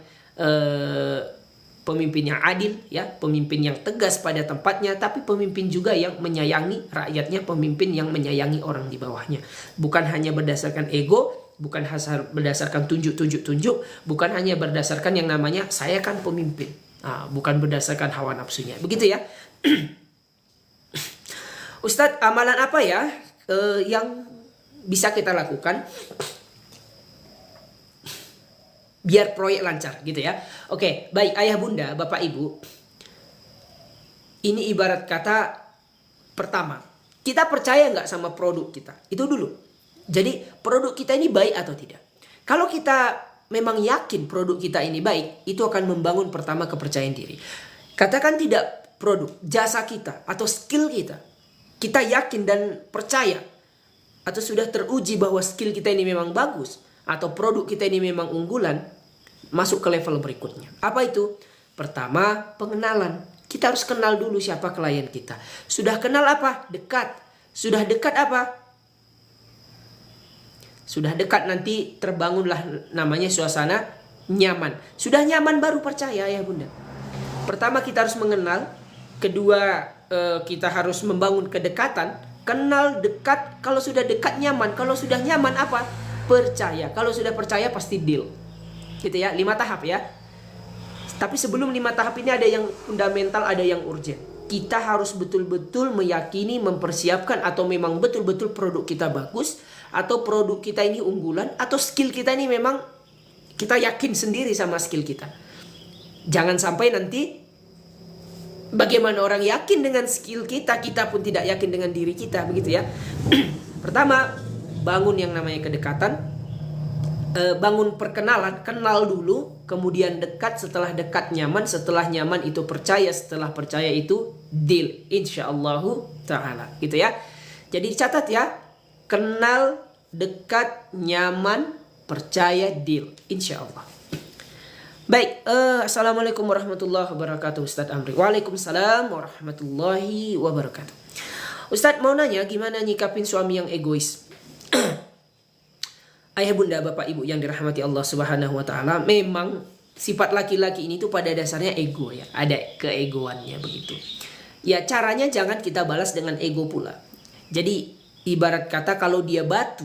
adil ya, pemimpin yang tegas pada tempatnya, tapi pemimpin juga yang menyayangi rakyatnya, pemimpin yang menyayangi orang di bawahnya. Bukan hanya berdasarkan ego, bukan berdasarkan tunjuk, bukan hanya berdasarkan yang namanya saya kan pemimpin. Bukan berdasarkan hawa nafsunya. Begitu ya. Ustadz, amalan apa ya yang bisa kita lakukan biar proyek lancar gitu ya. Oke, baik ayah bunda, bapak ibu. Ini ibarat kata, pertama, kita percaya nggak sama produk kita? Itu dulu. Jadi produk kita ini baik atau tidak? Kalau kita memang yakin produk kita ini baik, itu akan membangun pertama kepercayaan diri. Katakan tidak produk, jasa kita atau skill kita. Kita yakin dan percaya atau sudah teruji bahwa skill kita ini memang bagus, atau produk kita ini memang unggulan, masuk ke level berikutnya. Apa itu? Pertama, pengenalan. Kita harus kenal dulu siapa klien kita. Sudah kenal apa? Dekat. Sudah dekat apa? Sudah dekat, nanti terbangunlah namanya suasana nyaman. Sudah nyaman baru percaya ya bunda. Pertama kita harus mengenal. Kedua kita harus membangun kedekatan. Kenal, dekat. Kalau sudah dekat nyaman. Kalau sudah nyaman apa? Percaya. Kalau sudah percaya pasti deal. Gitu ya, 5 tahap ya. Tapi sebelum 5 tahap ini ada yang fundamental, ada yang urgent. Kita harus betul-betul meyakini, mempersiapkan, atau memang betul-betul produk kita bagus, atau produk kita ini unggulan, atau skill kita ini memang kita yakin sendiri sama skill kita. Jangan sampai nanti Bagaimana orang yakin dengan skill kita, kita pun tidak yakin dengan diri kita, begitu ya. Pertama, bangun yang namanya kedekatan, bangun perkenalan, kenal dulu, kemudian dekat, setelah dekat nyaman, setelah nyaman itu percaya, setelah percaya itu deal, insyaallah ta'ala, gitu ya. Jadi catat ya, kenal, dekat, nyaman, percaya, deal, insyaallah. Baik, assalamualaikum warahmatullahi wabarakatuh, Ustadz Amri. Waalaikumsalam warahmatullahi wabarakatuh. Ustadz mau nanya, gimana nyikapin suami yang egois? Ayah bunda bapak ibu yang dirahmati Allah subhanahu wa ta'ala, memang sifat laki-laki ini tuh pada dasarnya ego ya, ada keegoannya begitu. Ya caranya jangan kita balas dengan ego pula. Jadi ibarat kata kalau dia batu,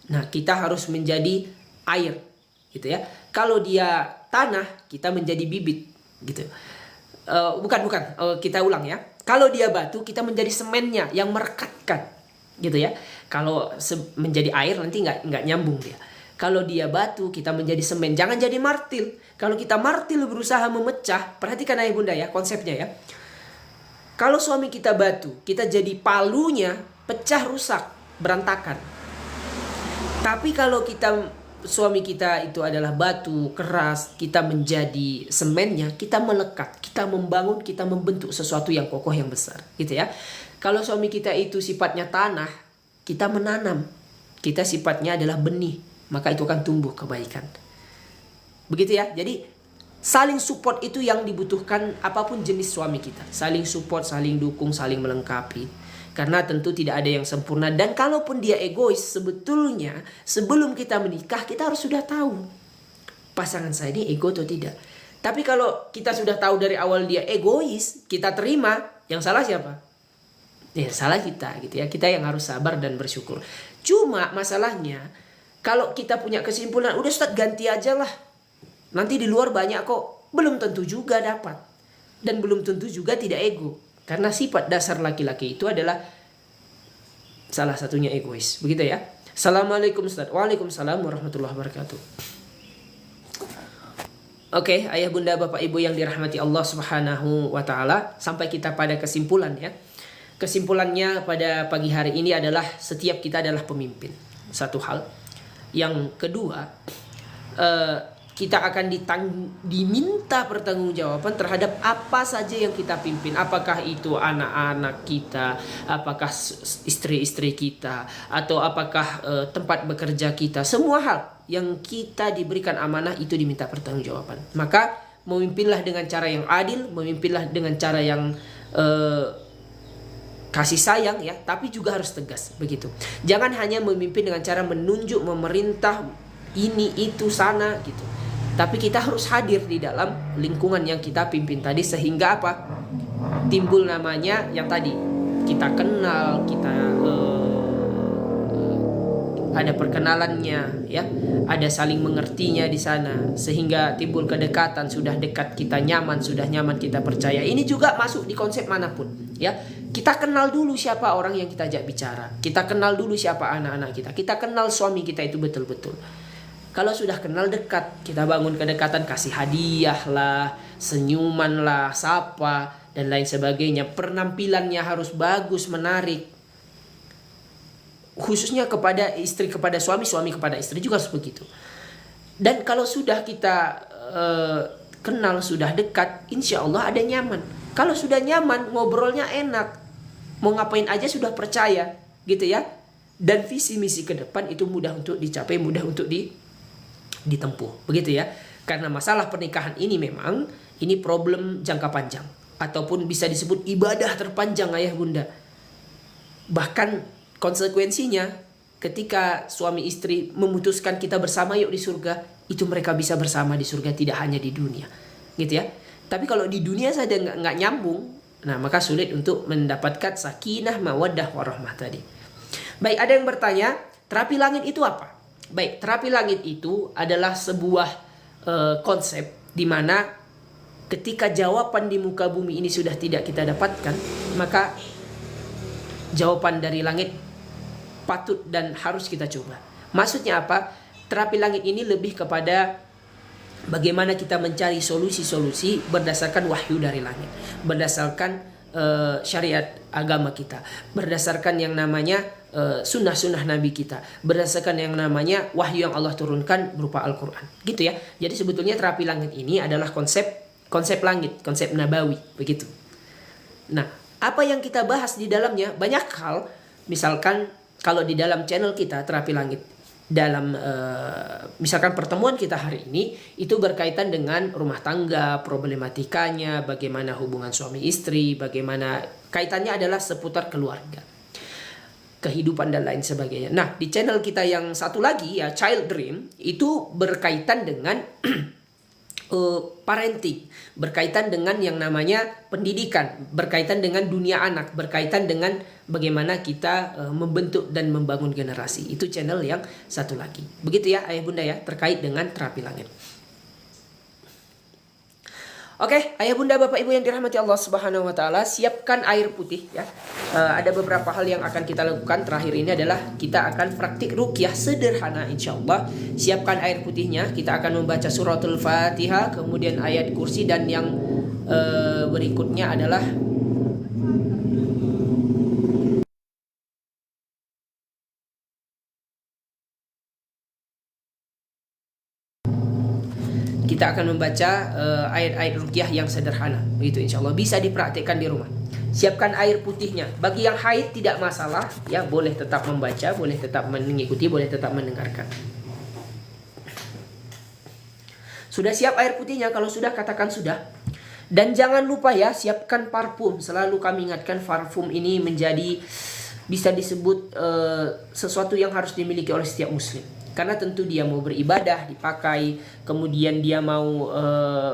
nah kita harus menjadi air gitu ya. Kalau dia tanah, kita menjadi bibit gitu. Kita ulang ya. Kalau dia batu, kita menjadi semennya yang merekatkan gitu ya. Kalau menjadi air nanti nggak nyambung dia. Kalau dia batu, kita menjadi semen. Jangan jadi martil. Kalau kita martil berusaha memecah, perhatikan ayah bunda ya konsepnya ya. Kalau suami kita batu, kita jadi palunya, pecah, rusak, berantakan. Tapi kalau suami kita itu adalah batu keras, kita menjadi semennya, kita melekat, kita membangun, kita membentuk sesuatu yang kokoh, yang besar gitu ya. Kalau suami kita itu sifatnya tanah, kita menanam, kita sifatnya adalah benih, maka itu akan tumbuh kebaikan, begitu ya. Jadi saling support itu yang dibutuhkan apapun jenis suami kita. Saling support, saling dukung, saling melengkapi. Karena tentu tidak ada yang sempurna. Dan kalaupun dia egois, sebetulnya sebelum kita menikah kita harus sudah tahu pasangan saya ini ego atau tidak. Tapi kalau kita sudah tahu dari awal dia egois, kita terima, yang salah siapa? Ya salah kita gitu ya. Kita yang harus sabar dan bersyukur. Cuma masalahnya kalau kita punya kesimpulan, udah Ustadz ganti aja lah, nanti di luar banyak kok, belum tentu juga dapat. Dan belum tentu juga tidak ego. Karena sifat dasar laki-laki itu adalah salah satunya egois. Begitu ya. Assalamualaikum Ustaz. Waalaikumsalam warahmatullahi wabarakatuh. Oke, ayah bunda bapak ibu yang dirahmati Allah subhanahu wa ta'ala. Sampai kita pada kesimpulan ya. Kesimpulannya pada pagi hari ini adalah setiap kita adalah pemimpin. Satu hal. Yang kedua, kita akan diminta pertanggungjawaban terhadap apa saja yang kita pimpin. Apakah itu anak-anak kita, apakah istri-istri kita, atau apakah tempat bekerja kita. Semua hal yang kita diberikan amanah itu diminta pertanggungjawaban. Maka memimpinlah dengan cara yang adil, memimpinlah dengan cara yang kasih sayang ya, tapi juga harus tegas begitu. Jangan hanya memimpin dengan cara menunjuk, memerintah ini itu sana gitu. Tapi kita harus hadir di dalam lingkungan yang kita pimpin tadi, sehingga apa? Timbul namanya yang tadi kita kenal, kita ada perkenalannya ya, ada saling mengertinya di sana, sehingga timbul kedekatan. Sudah dekat kita nyaman, sudah nyaman kita percaya. Ini juga masuk di konsep manapun ya. Kita kenal dulu siapa orang yang kita ajak bicara, kita kenal dulu siapa anak-anak kita kenal suami kita itu betul-betul. Kalau sudah kenal dekat, kita bangun kedekatan, kasih hadiah lah, senyuman lah, sapa, dan lain sebagainya. Penampilannya harus bagus, menarik. Khususnya kepada istri, kepada suami, suami kepada istri juga harus begitu. Dan kalau sudah kita kenal, sudah dekat, insya Allah ada nyaman. Kalau sudah nyaman, ngobrolnya enak. Mau ngapain aja sudah percaya, gitu ya. Dan visi misi ke depan itu mudah untuk dicapai, mudah untuk ditempuh, begitu ya. Karena masalah pernikahan ini memang ini problem jangka panjang, ataupun bisa disebut ibadah terpanjang ayah bunda. Bahkan konsekuensinya ketika suami istri memutuskan kita bersama yuk di surga, itu mereka bisa bersama di surga, tidak hanya di dunia, gitu ya. Tapi kalau di dunia saja nggak nyambung, nah maka sulit untuk mendapatkan sakinah, mawaddah, warahmah tadi. Baik, ada yang bertanya, terapi langit itu apa? Baik, terapi langit itu adalah sebuah konsep di mana ketika jawaban di muka bumi ini sudah tidak kita dapatkan, maka jawaban dari langit patut dan harus kita coba. Maksudnya apa? Terapi langit ini lebih kepada bagaimana kita mencari solusi-solusi berdasarkan wahyu dari langit, berdasarkan syariat agama kita, berdasarkan yang namanya sunnah-sunnah Nabi kita, berdasarkan yang namanya wahyu yang Allah turunkan berupa Al-Quran, gitu ya. Jadi sebetulnya terapi langit ini adalah konsep langit, konsep nabawi, begitu. Nah, apa yang kita bahas di dalamnya banyak hal. Misalkan kalau di dalam channel kita terapi langit, dalam misalkan pertemuan kita hari ini itu berkaitan dengan rumah tangga, problematikanya, bagaimana hubungan suami istri, bagaimana kaitannya adalah seputar keluarga, kehidupan dan lain sebagainya. Nah, di channel kita yang satu lagi ya, Child Dream, itu berkaitan dengan parenting, berkaitan dengan yang namanya pendidikan, berkaitan dengan dunia anak, berkaitan dengan bagaimana kita membentuk dan membangun generasi. Itu channel yang satu lagi. Begitu ya ayah bunda ya, terkait dengan terapi langit. Oke, ayah bunda bapak ibu yang dirahmati Allah Subhanahu wa taala, siapkan air putih ya. Ada beberapa hal yang akan kita lakukan. Terakhir ini adalah kita akan praktik ruqyah sederhana insyaallah. Siapkan air putihnya, kita akan membaca suratul Fatihah, kemudian ayat kursi, dan yang berikutnya adalah kita akan membaca ayat-ayat ruqyah yang sederhana. Begitu insyaallah, bisa dipraktikkan di rumah. Siapkan air putihnya. Bagi yang haid tidak masalah ya, boleh tetap membaca, boleh tetap mengikuti, boleh tetap mendengarkan. Sudah siap air putihnya? Kalau sudah, katakan sudah. Dan jangan lupa ya, siapkan parfum. Selalu kami ingatkan, parfum ini menjadi bisa disebut sesuatu yang harus dimiliki oleh setiap muslim. Karena tentu dia mau beribadah dipakai, kemudian dia mau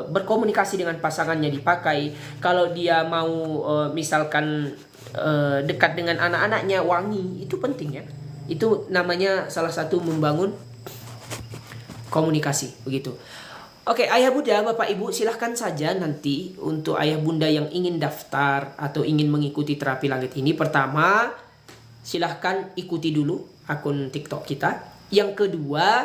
berkomunikasi dengan pasangannya dipakai. Kalau dia mau misalkan dekat dengan anak-anaknya, wangi, itu penting ya. Itu namanya salah satu membangun komunikasi, begitu. Oke, ayah bunda, bapak ibu, silahkan saja nanti untuk ayah bunda yang ingin daftar atau ingin mengikuti terapi langit ini. Pertama, silahkan ikuti dulu akun TikTok kita. Yang kedua,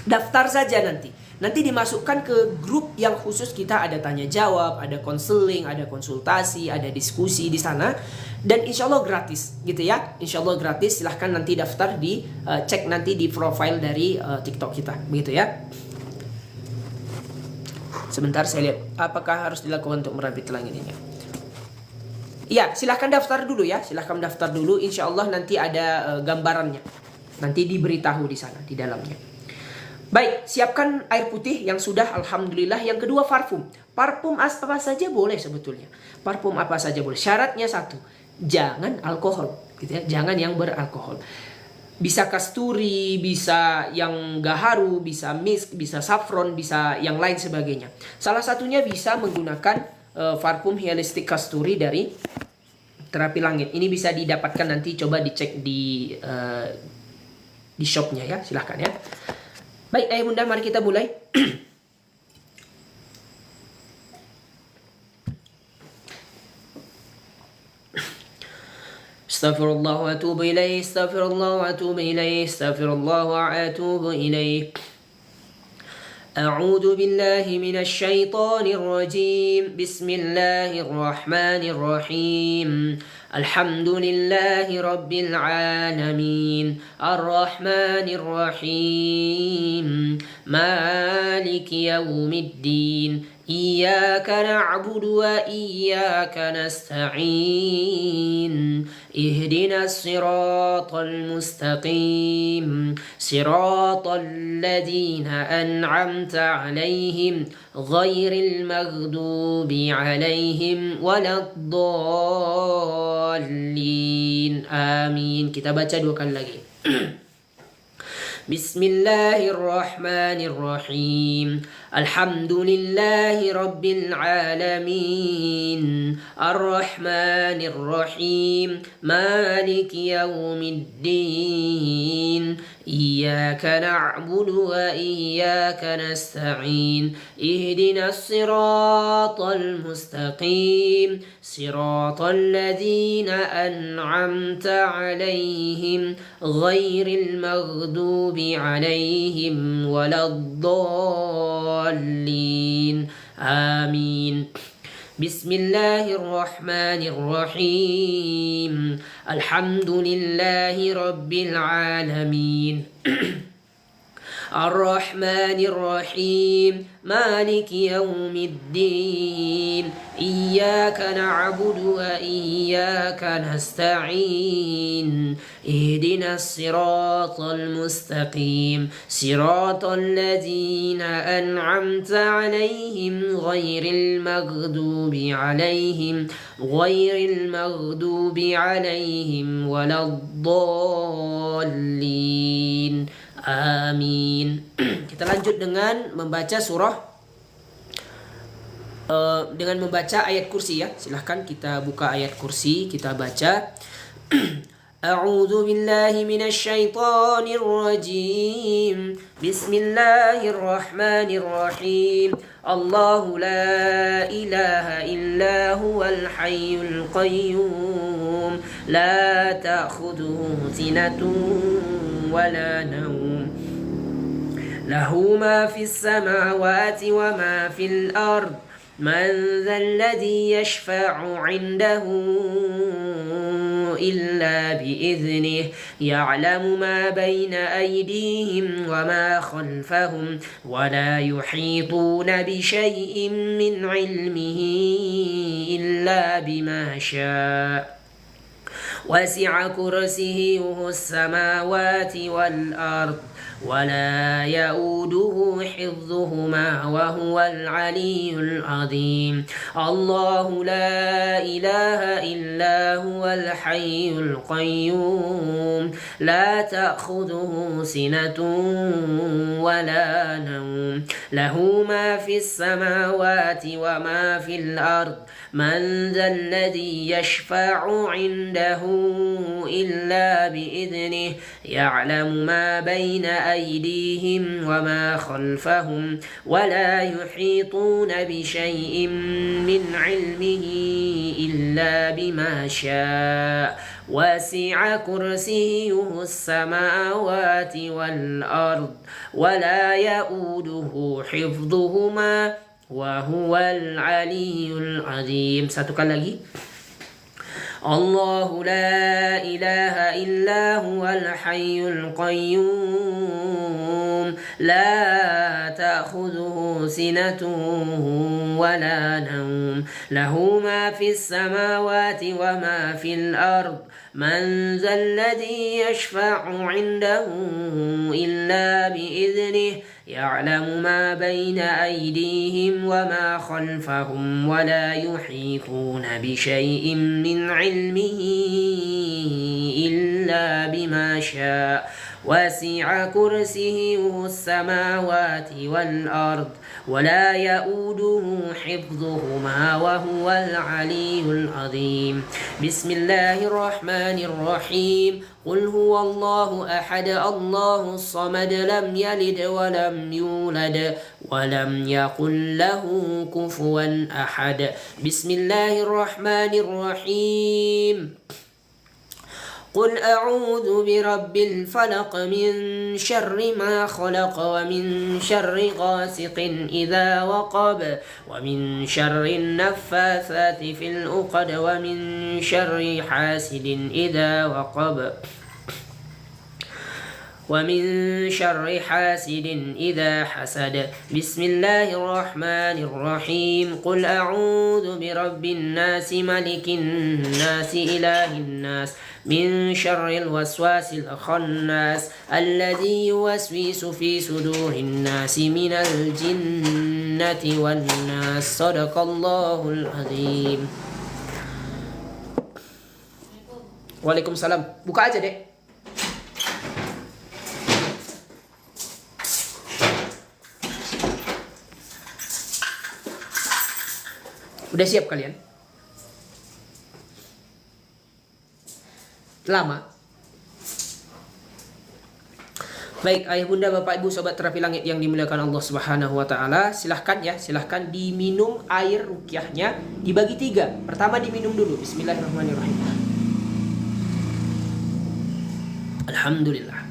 daftar saja nanti. Nanti dimasukkan ke grup yang khusus kita, ada tanya jawab, ada konseling, ada konsultasi, ada diskusi di sana. Dan insya Allah gratis gitu ya. Insya Allah gratis, silahkan nanti daftar di cek nanti di profile dari TikTok kita, begitu ya. Sebentar saya lihat apakah harus dilakukan untuk merabit langit ini. Iya, silahkan daftar dulu ya. Silahkan daftar dulu, insya Allah nanti ada gambarannya. Nanti diberitahu di sana, di dalamnya. Baik, siapkan air putih yang sudah, alhamdulillah. Yang kedua, parfum. Parfum apa saja boleh sebetulnya. Parfum apa saja boleh. Syaratnya satu, jangan alkohol, gitu ya. Jangan yang beralkohol. Bisa kasturi, bisa yang gaharu, bisa misk, bisa saffron, bisa yang lain sebagainya. Salah satunya bisa menggunakan parfum holistic kasturi dari terapi langit. Ini bisa didapatkan nanti, coba dicek di shopnya ya, silahkan ya. Baik ayah bunda, mari kita mulai. Astaghfirullah wa atubu ilaih, astaghfirullah wa atubu ilaih, astaghfirullah wa atubu ilaih. أعوذ بالله من الشيطان الرجيم بسم الله الرحمن الرحيم الحمد لله رب العالمين الرحمن الرحيم مالك يوم الدين إياك نعبد وإياك نستعين اهدنا الصراط المستقيم صراط الذين أنعمت عليهم غير المغضوب عليهم ولا الضالين آمين. Kita baca dua kali lagi. بسم الله الرحمن الرحيم الحمد لله رب العالمين الرحمن الرحيم مالك يوم الدين إياك نعبد وإياك نستعين اهدنا الصراط المستقيم صراط الذين أنعمت عليهم غير المغضوب عليهم ولا الضالين آمين. بسم الله الرحمن الرحيم الحمد لله رب العالمين الرحمن الرحيم مالك يوم الدين إياك نعبد وإياك نستعين اهدنا الصراط المستقيم صراط الذين أنعمت عليهم غير المغضوب عليهم ولا الضالين Amin. Kita lanjut dengan membaca surah dengan membaca ayat kursi ya. Silahkan kita buka ayat kursi, kita baca. A'udzu billahi minasy syaithanir rajim. Bismillahirrahmanirrahim. Allahu la ilaha illa huwal hayyul qayyum. La ta'khudhuhu sinatun ولا نوم له ما في السماوات وما في الأرض من ذا الذي يشفع عنده إلا بإذنه يعلم ما بين أيديهم وما خلفهم ولا يحيطون بشيء من علمه إلا بما شاء وسع كرسيه السماوات والأرض ولا يؤوده حفظهما وهو العلي العظيم الله لا إله إلا هو الحي القيوم لا تأخذه سنة ولا نوم له ما في السماوات وما في الأرض من ذا الذي يشفع عنده إلا بإذنه يعلم ما بين أيديهم وما خلفهم ولا يحيطون بشيء من علمه إلا بما شاء وسع كرسيه السماوات والأرض ولا يؤوده حفظهما وهو العلي العظيم. Satu kali lagi. الله لا إله إلا هو الحي القيوم لا تأخذه سنة ولا نوم له ما في السماوات وما في الأرض من ذا الذي يشفع عنده إلا بإذنه يعلم ما بين أيديهم وما خلفهم ولا يحيطون بشيء من علمه إلا بما شاء وسع كرسيه السماوات والأرض ولا يؤوده حفظهما وهو العلي العظيم. بسم الله الرحمن الرحيم قل هو الله أحد الله الصمد لم يلد ولم يولد ولم يكن له كفوا أحد. بسم الله الرحمن الرحيم قل أعوذ برب الفلق من شر ما خلق ومن شر غاسق إذا وقب ومن شر النفاثات في العقد ومن شر حاسد إذا وقب ومن شر حاسد إذا حسد. بسم الله الرحمن الرحيم قل أعوذ برب الناس ملك الناس إله الناس من شر الوسواس الخناس الذي يوسوس في صدور الناس من الجنة والناس. صدق الله العظيم. Waalaikumsalam. Buka aja deh. Udah siap kalian? Lama? Baik, ayah bunda, bapak ibu, sobat terapi langit yang dimuliakan Allah Subhanahu wa taala, silahkan ya, silahkan diminum air ruqyahnya dibagi 3. Pertama diminum dulu. Bismillahirrahmanirrahim. Alhamdulillah.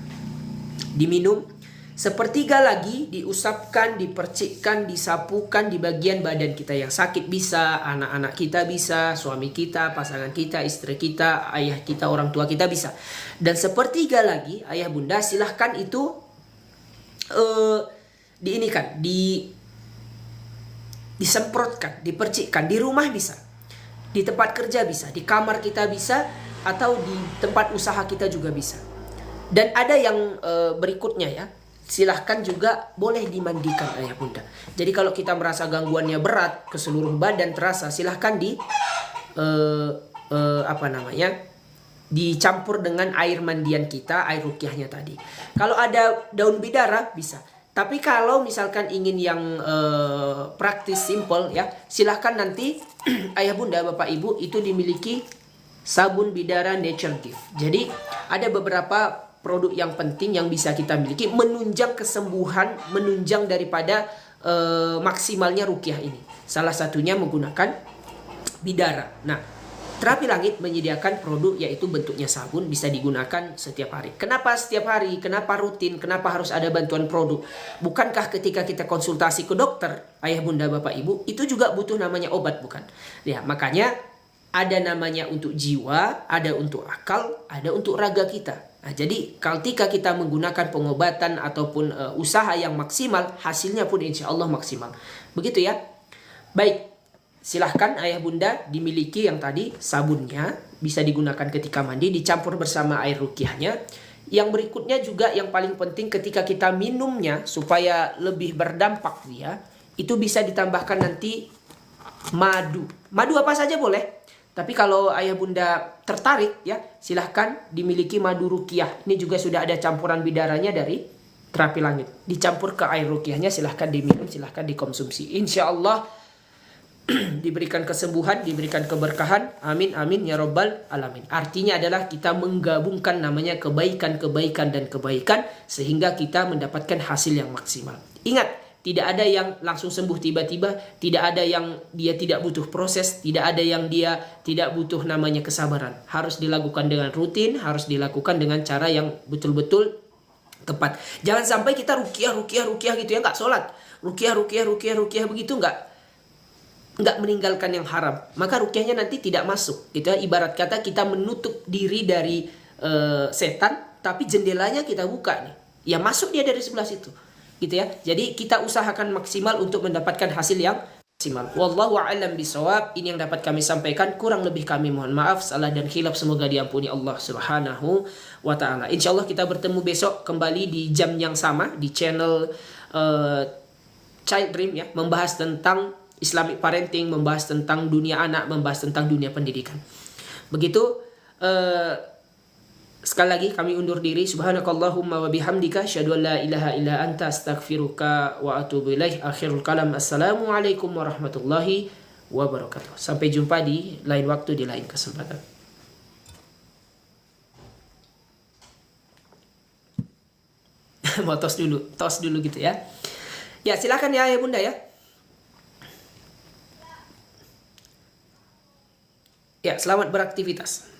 Diminum. Sepertiga lagi diusapkan, dipercikkan, disapukan di bagian badan kita yang sakit bisa, anak-anak kita bisa, suami kita, pasangan kita, istri kita, ayah kita, orang tua kita bisa. Dan sepertiga lagi, ayah bunda, silahkan itu disemprotkan, dipercikkan. Di rumah bisa, di tempat kerja bisa, di kamar kita bisa, atau di tempat usaha kita juga bisa. Dan ada yang berikutnya ya, silahkan juga boleh dimandikan ayah bunda. Jadi kalau kita merasa gangguannya berat ke seluruh badan terasa, silahkan dicampur dengan air mandian kita, air ruqyahnya tadi. Kalau ada daun bidara bisa. Tapi kalau misalkan ingin yang praktis, simple ya, silahkan nanti ayah bunda, bapak ibu, itu dimiliki sabun bidara Nature Gift. Jadi ada beberapa produk yang penting yang bisa kita miliki, menunjang kesembuhan, menunjang daripada maksimalnya ruqyah ini. Salah satunya menggunakan bidara. Nah, terapi langit menyediakan produk yaitu bentuknya sabun, bisa digunakan setiap hari. Kenapa setiap hari? Kenapa rutin? Kenapa harus ada bantuan produk? Bukankah ketika kita konsultasi ke dokter, ayah bunda bapak ibu, itu juga butuh namanya obat, bukan? Ya, makanya ada namanya untuk jiwa, ada untuk akal, ada untuk raga kita. Nah, jadi ketika kita menggunakan pengobatan ataupun usaha yang maksimal, hasilnya pun insya Allah maksimal. Begitu ya. Baik, silahkan ayah bunda dimiliki yang tadi sabunnya, bisa digunakan ketika mandi, dicampur bersama air ruqyahnya. Yang berikutnya juga yang paling penting ketika kita minumnya supaya lebih berdampak dia, itu bisa ditambahkan nanti madu. Madu apa saja boleh. Tapi kalau ayah bunda tertarik ya, silahkan dimiliki madu ruqyah. Ini juga sudah ada campuran bidaranya dari terapi langit. Dicampur ke air ruqyahnya, silahkan diminum, silahkan dikonsumsi. Insya Allah diberikan kesembuhan, diberikan keberkahan. Amin, amin, ya robbal alamin. Artinya adalah kita menggabungkan namanya kebaikan-kebaikan dan kebaikan, sehingga kita mendapatkan hasil yang maksimal. Ingat, tidak ada yang langsung sembuh tiba-tiba, tidak ada yang dia tidak butuh proses, tidak ada yang dia tidak butuh namanya kesabaran. Harus dilakukan dengan rutin, harus dilakukan dengan cara yang betul-betul tepat. Jangan sampai kita ruqyah gitu ya, nggak sholat. Ruqyah begitu nggak meninggalkan yang haram. Maka ruqyahnya nanti tidak masuk. Gitu ya, ibarat kata kita menutup diri dari setan, tapi jendelanya kita buka nih. Ya masuk dia dari sebelah situ. Gitu ya. Jadi kita usahakan maksimal untuk mendapatkan hasil yang maksimal. Wallahu a'lam bishawab. Ini yang dapat kami sampaikan, kurang lebih kami mohon maaf, salah dan khilaf semoga diampuni Allah Subhanahu wa taala. Insyaallah kita bertemu besok kembali di jam yang sama di channel Child Dream ya, membahas tentang Islamic parenting, membahas tentang dunia anak, membahas tentang dunia pendidikan. Begitu. Sekali lagi kami undur diri. Subhanakallahumma wa bihamdika asyhadu an la ilaha illa anta astaghfiruka wa atubu ilaik. Akhirul kalam. Assalamualaikum warahmatullahi wabarakatuh. Sampai jumpa di lain waktu, di lain kesempatan. Mau tos dulu gitu ya. Ya, silakan ya bunda ya. Ya, selamat beraktivitas.